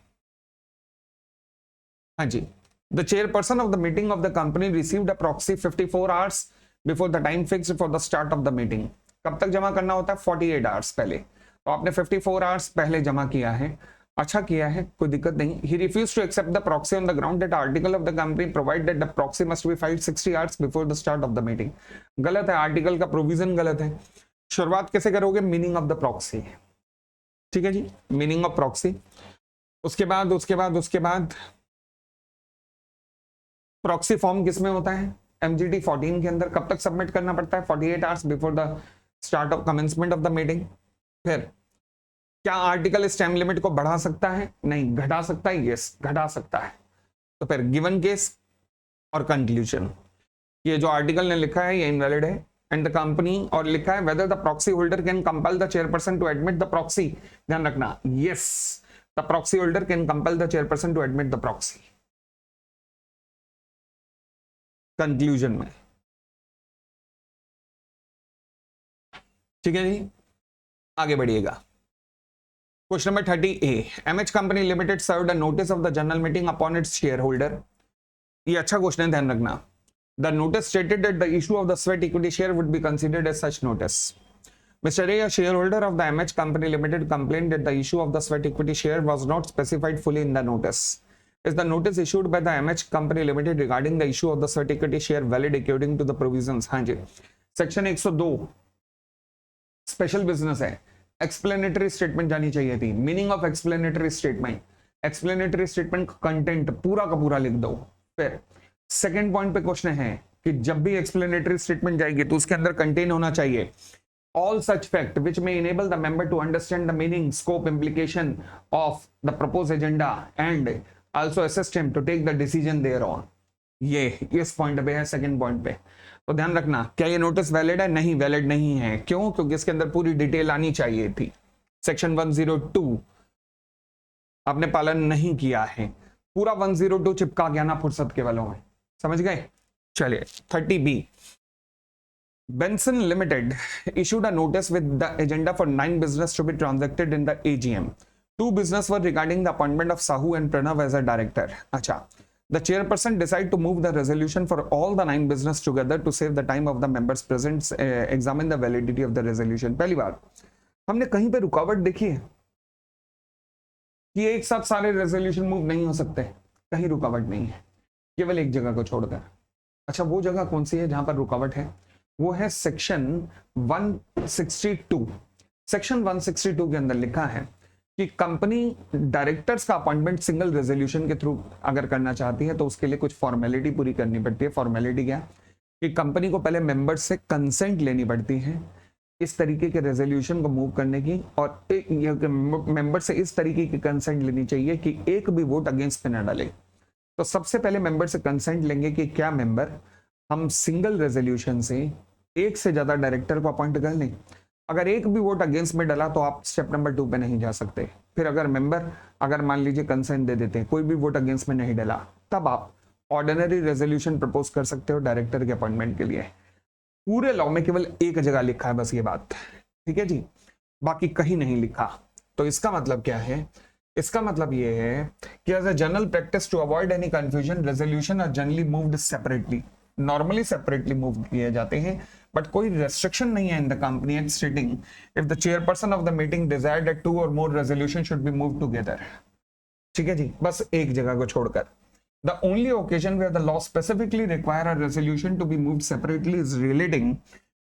हाँ जी, the chairperson of the meeting of the company received a proxy 54 hours before the time fixed for the start of the meeting. कब तक जमा करना होता है? 48 आवर्स पहले। तो आपने 54 आवर्स पहले जमा किया है, अच्छा किया है, कोई दिक्कत नहीं। He refuse to accept the proxy on the ground that article of the company provide that the proxy must be filed 60 hours before the start of the meeting. गलत है, आर्टिकल का प्रोविजन गलत है। शुरुआत कैसे करोगे? मीनिंग ऑफ द प्रॉक्सी, ठीक है जी, मीनिंग ऑफ प्रॉक्सी। उसके बाद प्रॉक्सी फॉर्म किसमें होता है? MGT 14 के अंदर। कब तक सबमिट करना पड़ता है? 48 hours before the start of commencement of the meeting. फिर क्या आर्टिकल इस टाइम लिमिट को बढ़ा सकता है? नहीं। घटा सकता है? यस, घटा सकता है। तो फिर गिवन केस और कंक्लूजन, ये जो आर्टिकल ने लिखा है ये इनवैलिड है, एंड द कंपनी, और लिखा है whether the proxy holder can compel the chairperson to admit the proxy. ध्यान रखना, yes, the proxy holder can compel the chairperson to admit the proxy. Conclusion में, ठीक है जी, आगे बढ़िएगा। Question number 30A, MH company limited served a notice of the general meeting upon its share holder. ये अच्छा क्वेश्चन है, ध्यान रखना। The notice stated that the issue of the sweat equity share would be considered as such notice. Mr. A, a shareholder of the MH Company Limited, complained that the issue of the sweat equity share was not specified fully in the notice. Is the notice issued by the MH Company Limited regarding the issue of the sweat equity share valid according to the provisions? हाँ जी, section 102 special business है, explanatory statement जानी चाहिए थी। Meaning of explanatory statement, explanatory statement content पूरा का पूरा लिख दो। फिर सेकंड पॉइंट पे क्वेश्चन है कि जब भी एक्सप्लेनेटरी स्टेटमेंट जाएगी तो उसके अंदर कंटेन होना चाहिए all such fact which may enable the member to understand the meaning, scope, implication of the proposed agenda and also assist him to take the decision thereon। ये इस पॉइंट पे है, सेकंड पॉइंट पे। तो ध्यान रखना, क्या ये नोटिस वैलिड है? नहीं, वैलिड नहीं है। क्यों? क्योंकि इसके अंदर पूरी डिटेल आनी चाहिए थी। सेक्शन 102 आपने पालन नहीं किया है, पूरा 102 चिपका गया ना फुर्सत के वालों में, समझ गए? चलिए 30B, Benson Limited issued a notice with the agenda for 9 business to be transacted in the AGM. 2 business were regarding the appointment of Sahu and Pranav as a director. अच्छा, the chairperson decided to move the resolution for all the 9 business together to save the time of the members present, examine the validity of the resolution। पहली बार हमने कहीं पे रुकावट देखी है कि एक साथ सारे रेजोल्यूशन मूव नहीं हो सकते? कहीं रुकावट नहीं है, केवल एक जगह को छोड़कर। अच्छा, वो जगह कौन सी है जहां पर रुकावट है? वो है सेक्शन 162। सेक्शन 162 के अंदर लिखा है कि कंपनी डायरेक्टर्स का अपॉइंटमेंट सिंगल रेजोल्यूशन के थ्रू अगर करना चाहती है तो उसके लिए कुछ फॉर्मेलिटी पूरी करनी पड़ती है। फॉर्मेलिटी क्या? कि कंपनी को पहले मेंबर्स से कंसेंट लेनी पड़ती है इस तरीके के रेजोल्यूशन को मूव करने की, और एक मेंबर से इस तरीके की कंसेंट लेनी चाहिए कि एक भी वोट अगेंस्ट पे न डाले। तो सबसे पहले मेंबर से कंसेंट लेंगे कि क्या मेंबर हम सिंगल रेजोल्यूशन से एक से ज्यादा डायरेक्टर को अपॉइंट कर लें। अगर एक भी वोट अगेंस्ट में डाला तो आप स्टेप नंबर 2 पे नहीं जा सकते। फिर अगर मेंबर अगर मान लीजिए कंसेंट दे देते हैं, कोई भी वोट अगेंस्ट में नहीं डाला, तब आप ऑर्डिनरी रेजोल्यूशन प्रपोज कर सकते हो डायरेक्टर के अपॉइंटमेंट के लिए। पूरे लॉ में केवल एक जगह लिखा है बस ये बात, ठीक है जी, बाकी कहीं नहीं लिखा। तो इसका मतलब क्या है? इसका मतलब ये है कि as a general practice to avoid any confusion, resolution are generally moved separately, normally separately move किए जाते हैं, बट कोई रेस्ट्रिक्शन नहीं है in the company act stating if the chairperson of the meeting desired that 2 और more resolution should be moved together. ठीक है जी, बस एक जगह को छोड़कर। The only occasion where the law specifically require a resolution to be moved separately is relating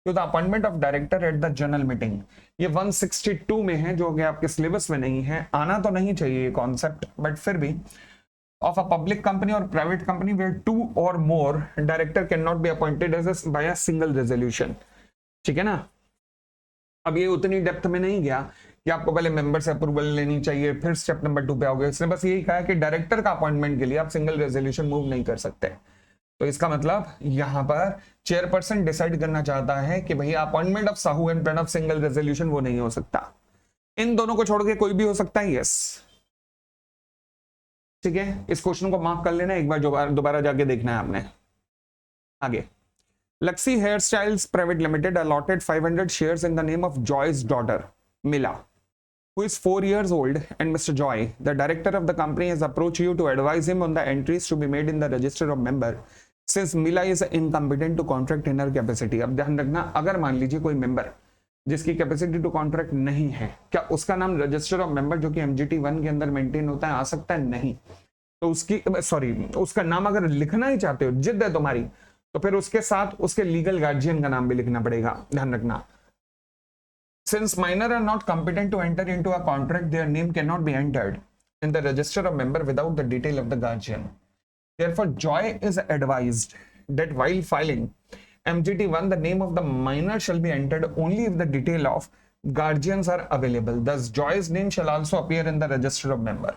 to the appointment of director at the general meeting। ये 162 में है, जो कि आपके सिलेबस में नहीं है। आना तो नहीं चाहिए ये कॉन्सेप्ट, बट फिर भी of a public company or private company where two or more director cannot be appointed as by a single resolution. ठीक है ना? अब ये उतनी डेप्थ में नहीं गया कि आपको पहले मेंबर से अप्रूवल लेनी चाहिए, फिर स्टेप नंबर 2 पे आओगे। इसने बस यही कहा कि डायरेक्टर का अपॉइंटमेंट के लिए आप सिंगल रेजोल्यूशन मूव नहीं कर सकते। तो इसका मतलब यहां पर चेयरपर्सन डिसाइड करना चाहता है कि भैया appointment of Sahu and Pranab single resolution वो नहीं हो सकता, इन दोनों को छोड़ के कोई भी हो सकता है। यस, ठीक है, इस क्वेश्चन को मार्क कर लेना, एक बार दोबारा जाके देखना है आपने। आगे, Luxy Hairstyles Private Limited allotted 500 shares in the name of Joy's daughter, Mila, who is 4 years old, and Mr. Joy, the director of the company, has approached you to advise him on the entries to be made in the register of member, since Mila is incompetent to contract in her capacity. अब ध्यान रखना, अगर मान लीजिए कोई member जिसकी capacity to contract नहीं है, क्या उसका नाम रजिस्टर ऑफ मेंबर जो कि MGT 1 के अंदर मेंटेन होता है आ सकता है? नहीं। तो उसका नाम अगर लिखना ही चाहते हो, जिद है तुम्हारी, तो फिर उसके साथ उसके लीगल गार्जियन का नाम भी लिखना पड़ेगा। ध्यान रखना, since minor are not competent to enter into a contract, their name can not be entered in the register of member without the detail of the guardian. Therefore Joy is advised that while filing MGT 1 the name of the minor shall be entered only if the detail of guardians are available. Thus Joy's name shall also appear in the register of member.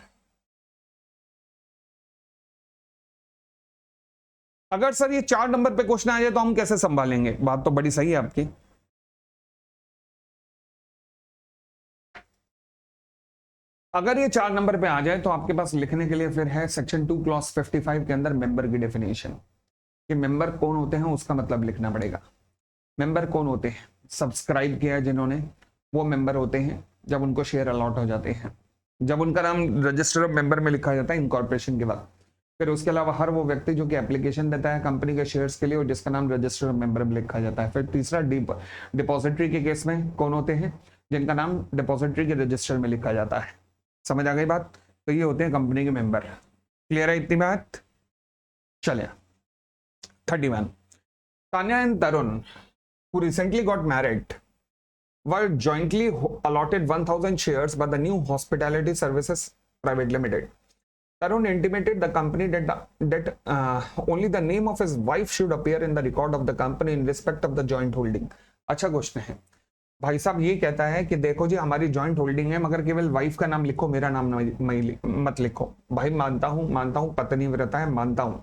अगर sir ये 4 number पे question आ जाए तो हम कैसे संभालेंगे? बात तो बड़ी सही है आपकी। अगर ये 4 नंबर पे आ जाए तो आपके पास लिखने के लिए फिर है सेक्शन 2 क्लॉज 55 के अंदर मेंबर की डेफिनेशन, कि मेंबर कौन होते हैं उसका मतलब लिखना पड़ेगा। मेंबर कौन होते हैं? सब्सक्राइब किया है जिन्होंने, वो मेंबर होते हैं जब उनको शेयर अलॉट हो जाते हैं, जब उनका नाम रजिस्टर ऑफ मेंबर में लिखा जाता है इनकॉर्पोरेशन के बाद। फिर उसके अलावा हर वो व्यक्ति जो कि एप्लीकेशन देता है कंपनी के शेयर्स के लिए और जिसका नाम रजिस्टर ऑफ मेंबर में लिखा जाता है। फिर तीसरा डिपॉजिटरी के केस में कौन होते हैं? जिनका नाम डिपॉजिटरी के रजिस्टर में लिखा जाता है। समझ आ गई बात? तो ये होते हैं कंपनी के मेंबर। क्लियर है इतनी बात? चलिए 31, Tanya and Tarun who recently got married were jointly allotted 1000 shares by the New Hospitality Services Private Limited. Tarun intimated the company that only the name of his wife should appear in the record of the company in respect of the joint holding. अच्छा question है भाई साहब, ये कहता है कि देखो जी हमारी जॉइंट होल्डिंग है मगर केवल वाइफ का नाम लिखो, मेरा नाम मत लिखो। भाई मानता हूं पत्नी व्रता है, मानता हूं,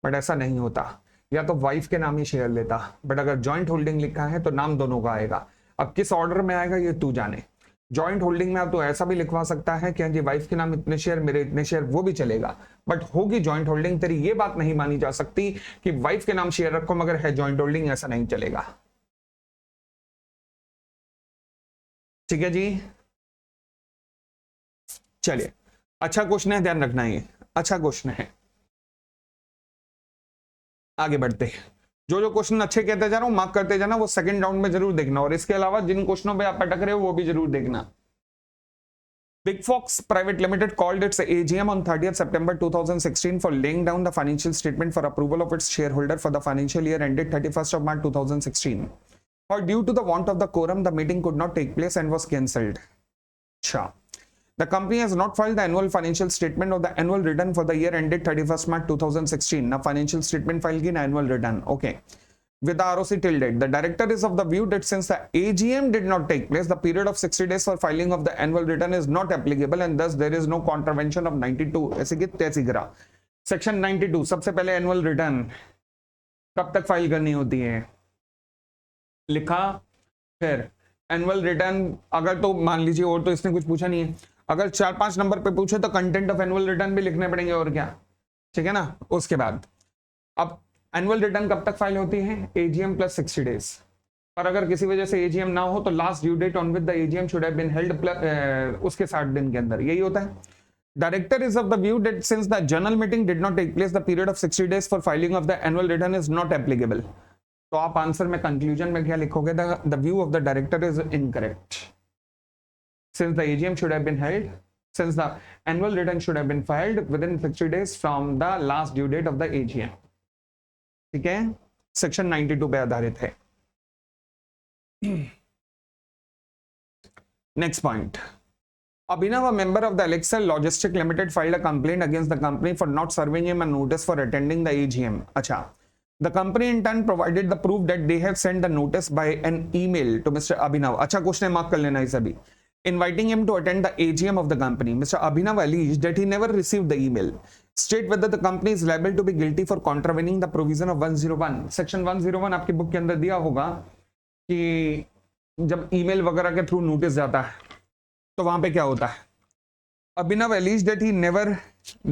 बट ऐसा नहीं होता। या तो वाइफ के नाम ही शेयर लेता, बट अगर जॉइंट होल्डिंग लिखा है तो नाम दोनों का आएगा। अब किस ऑर्डर में आएगा ये तू जाने। जॉइंट होल्डिंग में आप तो ऐसा भी लिखवा सकता है कि जी वाइफ के नाम इतने शेयर, मेरे इतने शेयर, वो भी चलेगा, बट होगी जॉइंट होल्डिंग। तेरी ये बात नहीं मानी जा सकती कि वाइफ के नाम शेयर रखो मगर है जॉइंट होल्डिंग, ऐसा नहीं चलेगा। ठीक है जी, चलिए अच्छा क्वेश्चन है, ध्यान रखना ये अच्छा क्वेश्चन है। आगे बढ़ते हैं, जो क्वेश्चन अच्छे कहते जा रहा हूं मार्क करते जाना, वो सेकंड राउंड में जरूर देखना, और इसके अलावा जिन क्वेश्चनों पे आप अटक रहे हो वो भी जरूर देखना। Big Fox Private Limited called its AGM on 30th September 2016 for laying down the financial statement for approval of its shareholder for the financial year ended 31st of March 2016. Or due to the want of the quorum, the meeting could not take place and was cancelled. Sure. The company has not filed the annual financial statement or the annual return for the year ended 31st March 2016. Now financial statement filed in annual return. Okay. With the ROC till date, the director is of the view that since the AGM did not take place, the period of 60 days for filing of the annual return is not applicable and thus there is no contravention of 92 ऐसे की तैसी गिरा। Section 92 सबसे पहले annual return कब तक file करनी होती है लिखा। फिर एनुअल रिटर्न अगर तो मान लीजिए, और तो इसने कुछ पूछा नहीं है, अगर 4-5 नंबर पे पूछे तो कंटेंट ऑफ एनुअल रिटर्न भी लिखने पड़ेंगे और क्या, ठीक है ना। उसके बाद अब एनुअल रिटर्न कब तक फाइल होती है? AGM plus 60 days. पर अगर किसी वजह से एजीएम ना हो तो last due date on with the AGM should have been held उसके 60 दिन के अंदर, यही होता है। Director is of the view that since the general meeting did not take place the period of 60 days for filing of the annual return is not applicable. तो आप answer में कंक्लूजन में क्या लिखोगे? The view of the director is incorrect since the AGM should have been held, since the annual return should have been filed within 60 days from the last due date of the AGM. ठीक है, section 92 पे आधारित है। Next point, Abhinav, a member of the Elixir Logistics Limited, filed a complaint against the company for not serving him a notice for attending the AGM. Acha. The company in turn provided the proof that they have sent the notice by an email to Mr. Abhinav. Acha, question mark kar lena is abhi. Inviting him to attend the AGM of the company. Mr. Abhinav alleged that he never received the email. State whether the company is liable to be guilty for contravening the provision of 101. Section 101 आपकी book के अंदर दिया होगा कि जब email वगैरह के through notice जाता है तो वहां पे क्या होता है. Abhinav alleged that he never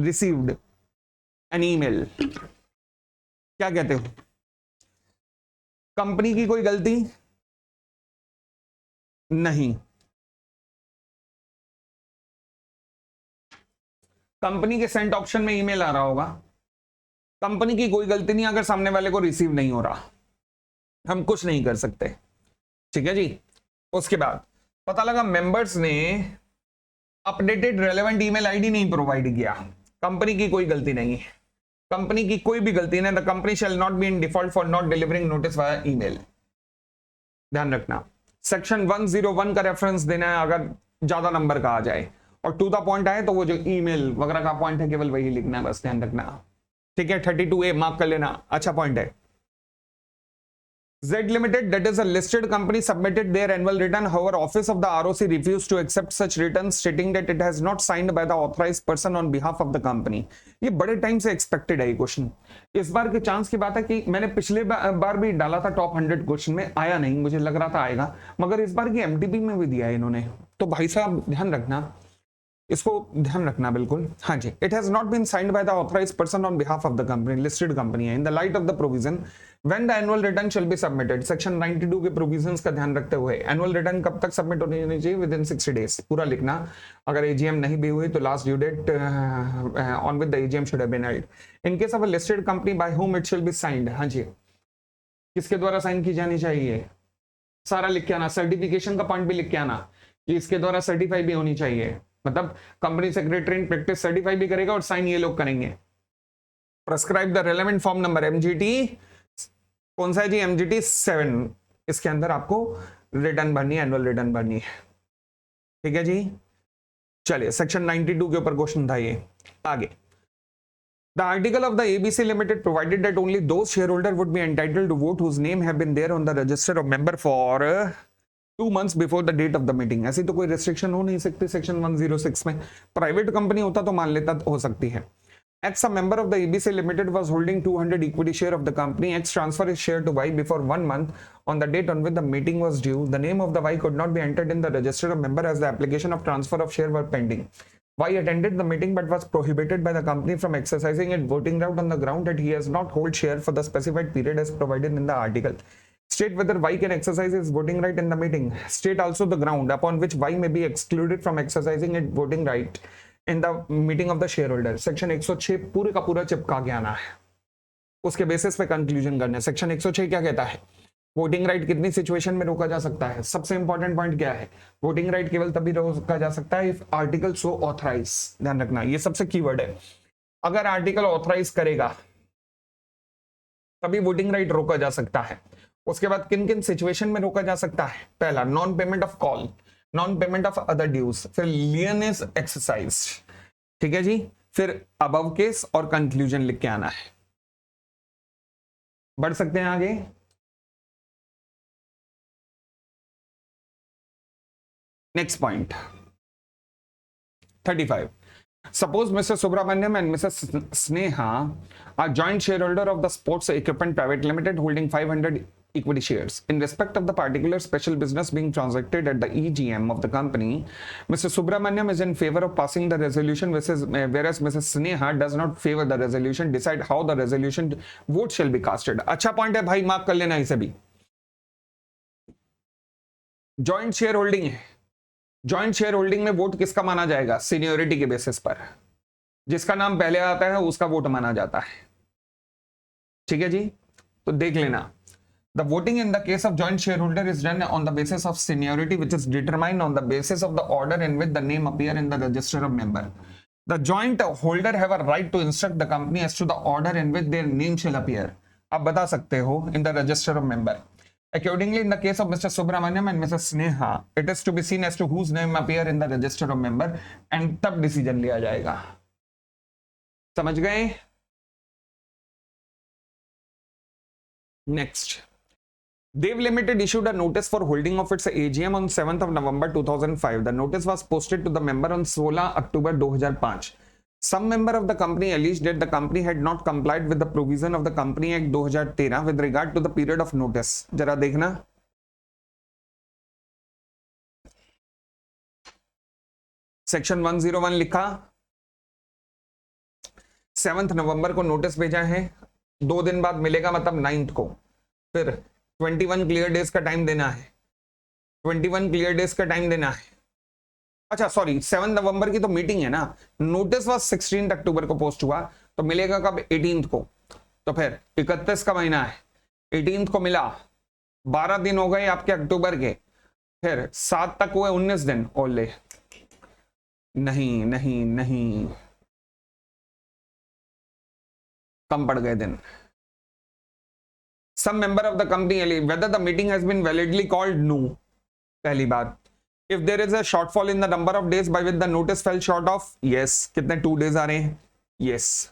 received an email. क्या कहते हो? कंपनी की कोई गलती नहीं. कंपनी के सेंट ऑप्शन में ईमेल आ रहा होगा. कंपनी की कोई गलती नहीं अगर सामने वाले को रिसीव नहीं हो रहा, हम कुछ नहीं कर सकते. ठीक है जी. उसके बाद पता लगा मेंबर्स ने अपडेटेड रेलेवेंट ईमेल आईडी नहीं प्रोवाइड किया. कंपनी की कोई गलती नहीं, कंपनी की कोई भी गलती नहीं. The company shall not be in default for not delivering notice via email. ध्यान रखना, सेक्शन 101 का रेफरेंस देना है अगर ज्यादा नंबर का आ जाए और टू द पॉइंट आए तो वो जो ईमेल वगैरह का पॉइंट है केवल वही लिखना है, बस ध्यान रखना. ठीक है. 32A मार्क कर लेना, अच्छा पॉइंट है. Z Limited, that is a listed company, submitted their annual return. However, office of the ROC refused to accept such returns, stating that it has not signed by the authorized person on behalf of the company. ये बड़े time से expected है ये question. इस बार के chance की बात है कि मैंने पिछले बार भी डाला था टॉप 100 क्वेश्चन में, आया नहीं, मुझे लग रहा था आएगा, मगर इस बार की एमटीपी में भी दिया है इन्होंने. तो भाई साहब ध्यान रखना, इसको ध्यान रखना बिल्कुल. हाँ जी. It has not been signed by the authorised person on behalf of the company, listed company है. In the light of the provision when the annual return shall be submitted, section 92 के प्रोविजंस का ध्यान रखते हुए annual return कब तक submit होनी चाहिए? Within 60 days. पूरा लिखना. अगर एजीएम नहीं भी हुई तो last due date on with the AGM should have been held. In case of a listed company by whom it shall be signed. हाँ जी. किसके द्वारा साइन की जानी चाहिए? सारा लिख के आना. सर्टिफिकेशन का पॉइंट भी लिख के आना कि इसके द्वारा सर्टिफाई भी होनी चाहिए. मतलब company secretary in practice certify भी करेगा और साइन ये लोग करेंगे. Prescribe the relevant form number MGT. कौन सा है जी? एमजीटी 7. इसके अंदर आपको रिटर्न भरनी है, एनुअल रिटर्न भरनी है. ठीक है जी. चलिए सेक्शन 92 के ऊपर क्वेश्चन था ये. आगे. The article of the ABC Limited provided that only those shareholder would be entitled to vote whose name have been there on the register of member for 2 months before the date of the meeting. ऐसी तो कोई restriction हो नहीं सकती section 106 में. Private company होता तो मान लेता हो सकती है. X, a member of the ABC Limited, was holding 200 equity share of the company. X transferred his share to Y before 1 month on the date on which the meeting was due. The name of the Y could not be entered in the register of member as the application of transfer of share were pending. Y attended the meeting but was prohibited by the company from exercising its voting right on the ground that he has not hold share for the specified period as provided in the article. State whether Y can exercise his voting right in the meeting. State also the ground upon which Y may be excluded from exercising its voting right in the meeting of the shareholder. Section 106 पूरे का पूरा चिपका के आना है, उसके basis पे conclusion करना है. सेक्शन 106 क्या कहता है? वोटिंग राइट कितनी सिचुएशन में रोका जा सकता है? सबसे इंपॉर्टेंट पॉइंट क्या है? वोटिंग राइट केवल तभी रोका जा सकता है इफ आर्टिकल सो ऑथराइज. ध्यान रखना, ये सबसे कीवर्ड है. अगर आर्टिकल ऑथराइज करेगा तभी वोटिंग राइट रोका जा सकता है. उसके बाद किन किन सिचुएशन में रोका जा सकता है? पहला, non payment of call, non payment of other dues, फिर लियन इज एक्सरसाइज. ठीक है जी. फिर अबव केस और कंक्लूजन लिख के आना है. बढ़ सकते हैं आगे. Next point 35. Suppose Mr. Subramaniam and Mrs. Sneha are joint shareholder of the Sports Equipment Private Limited holding 500 equity shares. In respect of the particular special business being transacted at the EGM of the company, Mr. Subramaniam is in favor of passing the resolution whereas Mrs. Sneha does not favor the resolution. Decide how the resolution vote shall be casted. अच्छा point है भाई, mark कर लेना इसे भी. Joint share holding है. Joint share holding में vote किसका माना जाएगा? सीनियोरिटी के बेसिस पर. जिसका नाम पहले आता है उसका वोट माना जाता है. ठीक है जी. तो देख लेना. The voting in the case of joint shareholder is done on the basis of seniority which is determined on the basis of the order in which the name appear in the register of member. The joint holder have a right to instruct the company as to the order in which their name shall appear. आप बता सकते हो in the register of member. Accordingly, in the case of Mr. Subramaniam and Mrs. Sneha, it is to be seen as to whose name appear in the register of member and तब decision लिया जाएगा। समझ गए? Next, Dev Limited issued a notice for holding of its AGM on 7th of November 2005. The notice was posted to the member on 16 October 2005. Some member of the company alleged that the company had not complied with the provision of the Company Act 2013 with regard to the period of notice. जरा देखना। Section 101 लिखा, 7 नवंबर को notice भेजा है, 2 दिन बाद मिलेगा मतलब 9th को, फिर 21 क्लियर डेज का टाइम देना है, 21 क्लियर डेज का टाइम देना है। अच्छा सॉरी, 7 नवंबर की तो मीटिंग है ना, नोटिस वाज 16 अक्टूबर को पोस्ट हुआ, तो मिलेगा कब? 18th को। तो फिर 31 का महीना है, 18th को मिला, 12 दिन हो गए आपके अक्टूबर के, फिर 7 तक हुए 19 दिन। ओले नहीं नहीं नहीं, कम पड़ गए दिन। Some member of the company, whether the meeting has been validly called? No. पहली बात। If there is a shortfall in the number of days by which the notice fell short of? Yes. कितने 2 days आ रहे हैं? Yes.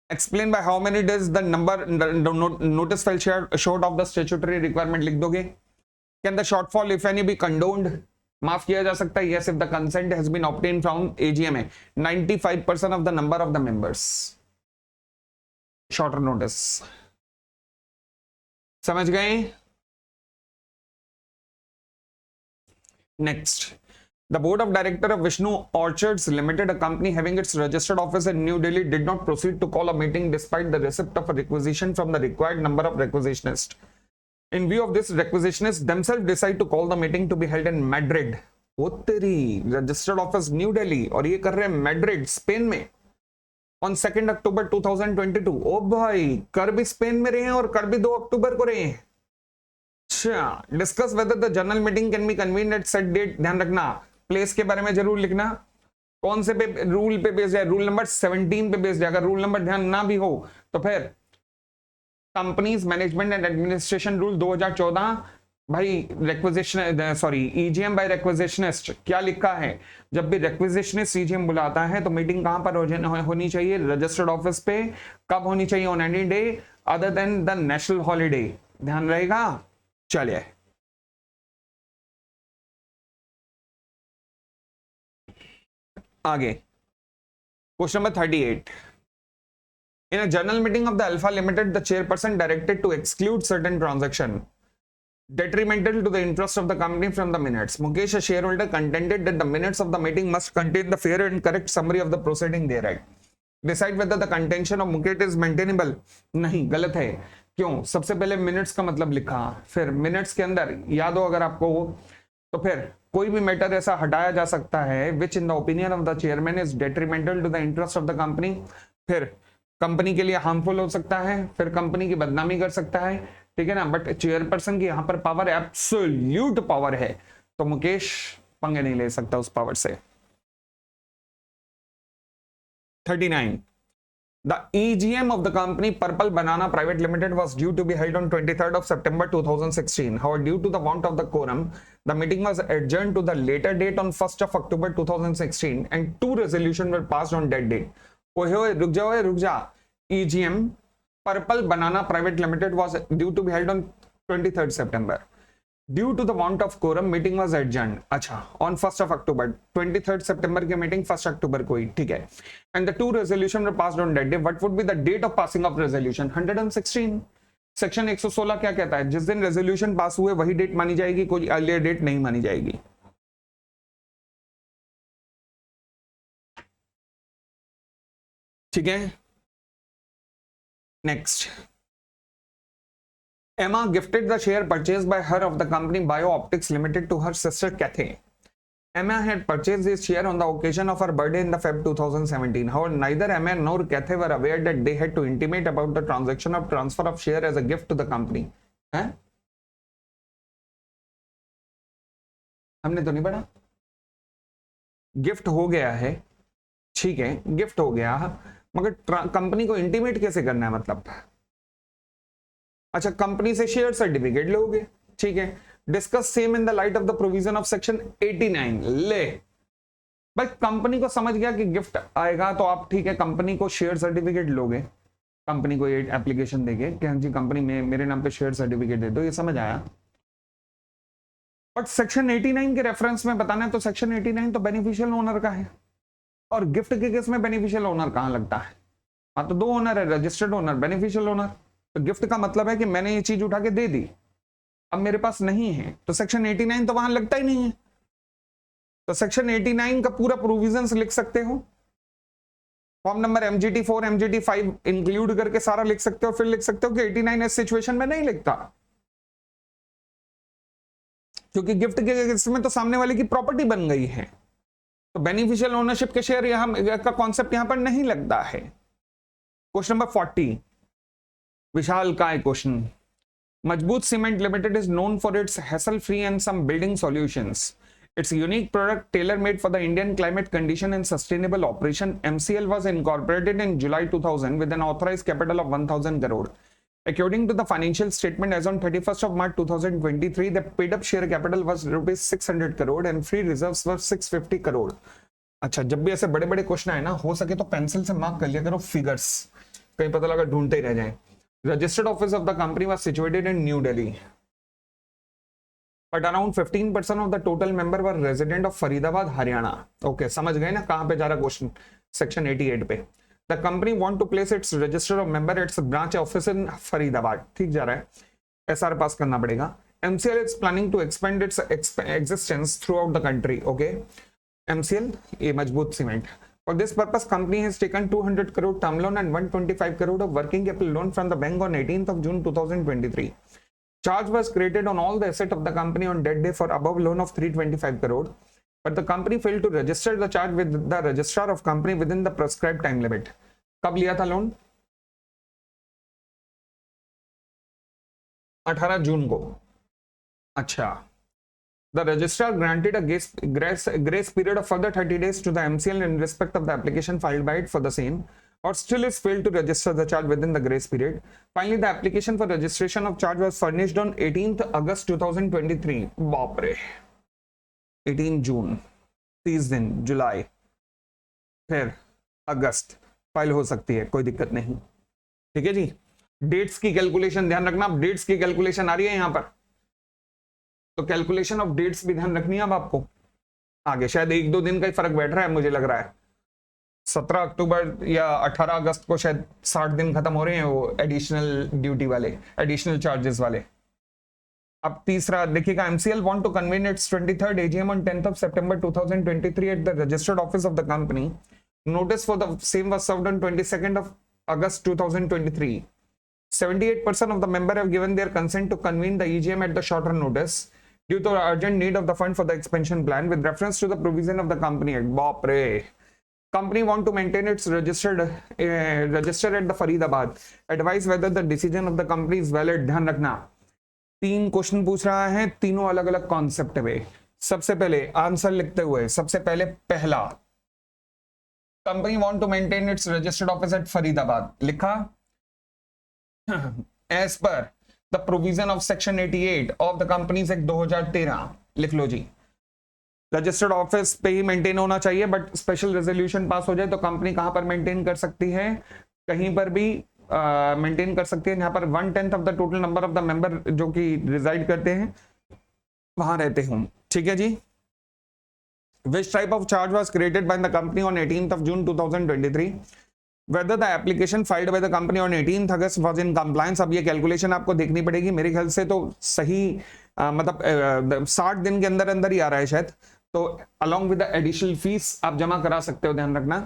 Explain by how many days the notice fell short of the statutory requirement, लिख दोगे? Can the shortfall, if any, be condoned? माफ किया जा सकता है? Yes, if the consent has been obtained from AGM, 95% of the number of the members. Shorter notice. समझ गए? Next, the board of director of Vishnu Orchards Limited, a company having its registered office in New Delhi, did not proceed to call a meeting despite the receipt of a requisition from the required number of requisitionists. In view of this, requisitionists themselves decide to call the meeting to be held in Madrid. वो तेरी registered office New Delhi और ये कर रहे हैं Madrid, Spain में, on 2nd October 2022. ओ भाई, कर भी स्पेन में रहे हैं और कर भी 2 अक्टूबर को रहे हैं। अच्छा, discuss whether the general meeting can be convened at set date. ध्यान रखना, प्लेस के बारे में जरूर लिखना, कौन से पे रूल पे बेस्ड है, रूल नंबर 17 पे बेस्ड है। अगर रूल नंबर ध्यान ना भी हो तो फिर companies management and administration rule 2014 भाई, रिक्विजिशन सॉरी ईजीएम बाय रिक्विजिशनिस्ट क्या लिखा है? जब भी रिक्विजिशनिस्ट ईजीएम बुलाता है तो मीटिंग कहां पर होनी चाहिए? रजिस्टर्ड ऑफिस पे। कब होनी चाहिए? On any day other than the national holiday. ध्यान रहेगा। चलिए आगे, question number 38। In a general meeting of the Alpha Limited, the chairperson directed to exclude certain transaction detrimental to the interest of the company from the minutes. Mukesh, a shareholder, contended that the minutes of the meeting must contain the fair and correct summary of the proceeding thereat. Decide whether the contention of Mukesh is maintainable. नहीं, गलत है। क्यों? सबसे पहले minutes का मतलब लिखा, फिर मिनट्स के अंदर याद हो अगर आपको हो तो फिर कोई भी मैटर ऐसा हटाया जा सकता है which in the opinion of the chairman is detrimental to the interest of the company, फिर कंपनी के लिए हार्मफुल हो सकता है, फिर कंपनी की बदनामी कर सकता है, ठीक है ना। बट चेयरपर्सन की यहां पर पावर एब्सोल्यूट पावर है, तो मुकेश पंगे नहीं ले सकता उस पावर से। 39. The EGM of the company Purple Banana Private Limited was due to be held on 23rd of September 2016. However, due to the want of the quorum, the meeting was adjourned to the later date on 1st of October 2016 and 2 resolutions were passed on that date. ओए रुक जा। EGM Purple Banana Private Limited was due to be held on 23rd September. Due to the want of quorum, meeting was adjourned. अच्छा, on 1st of October, 23rd September की meeting 1st October को ही, ठीक है। And the 2 resolutions were passed on that day. What would be the date of passing of resolution? 116. Section 116 क्या कहता है? जिस दिन रेजोल्यूशन पास हुए वही डेट मानी जाएगी, कोई अर्लियर डेट नहीं मानी जाएगी। ठीक है, next. Emma gifted the share purchased by her of the company Bio-Optics Limited to her sister Cathay. Emma had purchased this share on the occasion of her birthday in the Feb 2017. However, neither Emma nor Cathay were aware that they had to intimate about the transaction of transfer of share as a gift to the company. हैं? हमने तो नहीं पढ़ा। Gift हो गया है, ठीक है, गिफ्ट हो गया, मगर कंपनी को इंटीमेट कैसे करना है? मतलब अच्छा, कंपनी से शेयर सर्टिफिकेट लोगे, ठीक है। Discuss same in the light of the provision of section 89। ले भाई, कंपनी को समझ गया कि गिफ्ट आएगा तो आप ठीक है कंपनी को शेयर सर्टिफिकेट लोगे, कंपनी को ये एप्लीकेशन देके कि हाँ जी कंपनी में मेरे नाम पे शेयर सर्टिफिकेट दे दो, ये समझ आया। बट सेक्शन 89 के रेफरेंस में बताना है तो सेक्शन 89 तो बेनिफिशियल ओनर का है, और गिफ्ट के केस में बेनिफिशियल ओनर कहां लगता है? हाँ तो दो ओनर है, रजिस्टर्ड ओनर, बेनिफिशियल ओनर। तो गिफ्ट का मतलब है कि मैंने ये चीज उठा के दे दी, अब मेरे पास नहीं है, तो सेक्शन 89 तो वहां लगता ही नहीं है। तो सेक्शन 89 का पूरा प्रोविजंस लिख सकते हो, form number MGT4 MGT5 include करके सारा लिख सकते हो, फिर लिख सकते हो कि 89 इस सिचुएशन में नहीं लिखता, क्योंकि गिफ्ट के केस में तो सामने वाले की प्रॉपर्टी बन गई है, तो बेनिफिशियल ओनरशिप के शेयर यहां का कॉन्सेप्ट यहां पर नहीं लगता है। क्वेश्चन नंबर 40, विशाल काय क्वेश्चन। मजबूत cement limited is known for its hassle-free and some building solutions. Its unique product, tailor-made for the Indian climate condition and sustainable operation, MCL was incorporated in July 2000 with an authorized capital of 1,000 crore. According to the financial statement, as on 31st of March 2023, the paid-up share capital was rupees 600 crore and free reserves were 650 crore. अच्छा, जब भी ऐसे बड़े बड़े question आए ना, हो सके तो पेंसिल से मार्क कर लिया करो फिगर्स, कहीं पता लगा ढूंढते ही रह जाए। Registered office of the company was situated in New Delhi, but around 15% of the total member were resident of Faridabad, Haryana. Okay, समझ गए ना कहां पे जा रहा क्वेश्चन? सेक्शन 88 पे। The company want to place its register of member at its branch office in Faridabad. ठीक जा रहा है, SR पास करना पड़ेगा। MCL is planning to expand its existence throughout the country. Okay, MCL ये मजबूत cement. For this purpose, company has taken 200 crore term loan and 125 crore of working capital loan from the bank on 18th of June 2023. Charge was created on all the asset of the company on that day for above loan of 325 crore, but the company failed to register the charge with the registrar of company within the prescribed time limit. कब लिया था loan? 18 जून को। अच्छा, the registrar granted a grace period of further 30 days to the MCL in respect of the application filed by it for the same, or still is failed to register the charge within the grace period. Finally, the application for registration of charge was furnished on 18th August 2023. बाप रे, 18 जून, 30 दिन, जुलाई, फिर अगस्त file हो सकती है, कोई दिक्कत नहीं। ठीक है जी, डेट्स की कैलकुलेशन ध्यान रखना, डेट्स की कैलकुलेशन आ रही है यहां पर, तो कैलकुलेशन ऑफ डेट्स भी ध्यान रखनी है अब आपको। आगे शायद 1-2 दिन का ही फर्क बैठ रहा है, मुझे लग रहा है 17 अक्टूबर या 18 अगस्त को शायद 60 दिन खत्म हो रहे हैं वो एडिशनल ड्यूटी वाले, एडिशनल चार्जेस वाले। अब तीसरा देखिएगा, MCL want to convene its 23rd AGM on 10th of September 2023 at the registered office of the company. Notice for the same was served on 22nd of August 2023. 78% of the member have given their consent to convene the EGM at the shorter notice due to urgent need of the fund for the expansion plan with reference to the provision of the Company Act. बाप रे, company want to maintain its register at the Faridabad. Advise whether the decision of the company is valid. ध्यान रखना, 3 question पूछ रहा है, तीनों अलग अलग कॉन्सेप्ट पे। सबसे पहले आंसर लिखते हुए, सबसे पहले पहला, company want to maintain its registered office at Faridabad, लिखा as per the provision of section 88 of the companies act 2013, लिख लो जी। रजिस्टर्ड ऑफिस पे ही मेंटेन होना चाहिए, बट स्पेशल रेजोल्यूशन पास हो जाए तो कंपनी कहां पर मेंटेन कर सकती है? कहीं पर भी मेंटेन कर सकती है, यहाँ पर 1/10 of the total number of the member जो कि रिजाइड करते हैं वहां रहते हूं। ठीक है जी। Which type of charge was created by the company on 18th of June 2023? Whether the application filed by the company on 18th August was in compliance? अब ये कैलकुलेशन आपको देखनी पड़ेगी, मेरे ख्याल से तो सही मतलब 60 दिन के अंदर अंदर ही आ रहा है शायद, तो along with the additional fees आप जमा करा सकते हो, ध्यान रखना।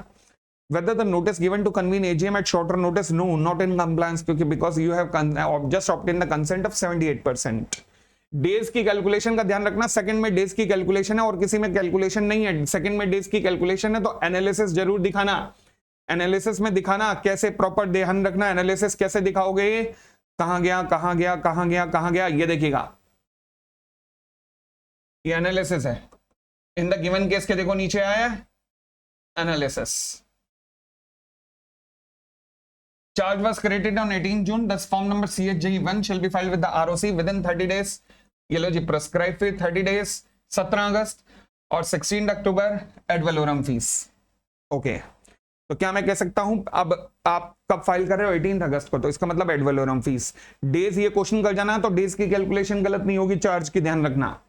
Whether the notice given to convene AGM at shorter notice? No, not in compliance, क्योंकि because you have just obtained the consent of 78%. Days की कैलकुलेशन का ध्यान रखना, सेकंड में डेज की कैलकुलेशन है और किसी में कैलकुलेशन नहीं है, सेकंड में डेज की कैलकुलेशन है, तो एनालिसिस जरूर दिखाना, एनालिसिस में दिखाना कैसे, प्रॉपर ध्यान रखना, एनालिसिस कैसे दिखाओगे, कहां गया कहां गया कहां गया कहां गया, ये देखिएगा, ये एनालिसिस है। इन द गिवन केस के देखो नीचे आया analysis, Charge was created on 18 June. Thus, form number CHJ1 shall be filed with the ROC within 30 days. ये लो जी, prescribed fee 30 days, 17 अगस्त और 16 अक्टूबर एड वैलोरम फीस। ओके, तो क्या मैं कह सकता हूं, अब आप कब फाइल कर रहे हो? 18 अगस्त को, तो इसका मतलब एड वैलोरम फीस। डेज ये क्वेश्चन कर जाना, तो डेज की कैलकुलेशन गलत नहीं होगी, चार्ज की ध्यान रखना।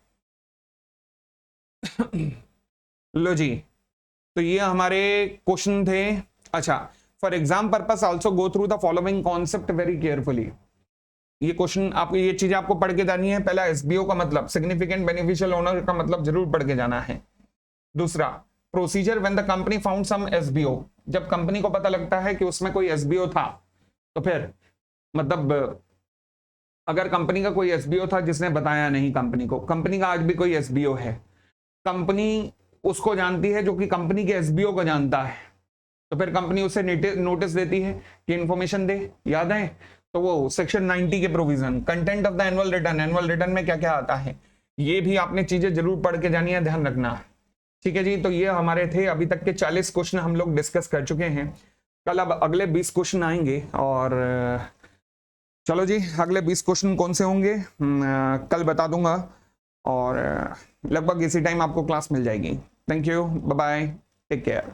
लो जी, तो ये हमारे क्वेश्चन थे। अच्छा, for exam purpose also go through the following concept very carefully. ये क्वेश्चन आपको, ये चीजें आपको पढ़ के जानी है। पहला, एसबीओ का मतलब सिग्निफिकेंट बेनिफिशियल ओनर का मतलब जरूर पढ़ के जाना है। दूसरा, procedure when the company found some SBO, जब कंपनी को पता लगता है कि उसमें कोई एसबीओ था, तो फिर मतलब अगर कंपनी का कोई एसबीओ था जिसने बताया नहीं कंपनी को, कंपनी का आज भी कोई एसबीओ है, कंपनी उसको जानती है जो कि कंपनी के एसबीओ को जानता है, तो फिर कंपनी उसे नोटिस देती है कि इंफॉर्मेशन दे। याद है? तो वो सेक्शन 90 के provision, content of the annual return, annual return में क्या क्या आता है, ये भी आपने चीजें जरूर पढ़ के जानी है, ध्यान रखना। ठीक है जी, तो ये हमारे थे अभी तक के 40 क्वेश्चन हम लोग डिस्कस कर चुके हैं। कल अब अगले 20 क्वेश्चन आएंगे, और चलो जी, अगले 20 क्वेश्चन कौन से होंगे कल बता दूंगा, और लगभग इसी टाइम आपको क्लास मिल जाएगी। Thank you, bye bye, take care.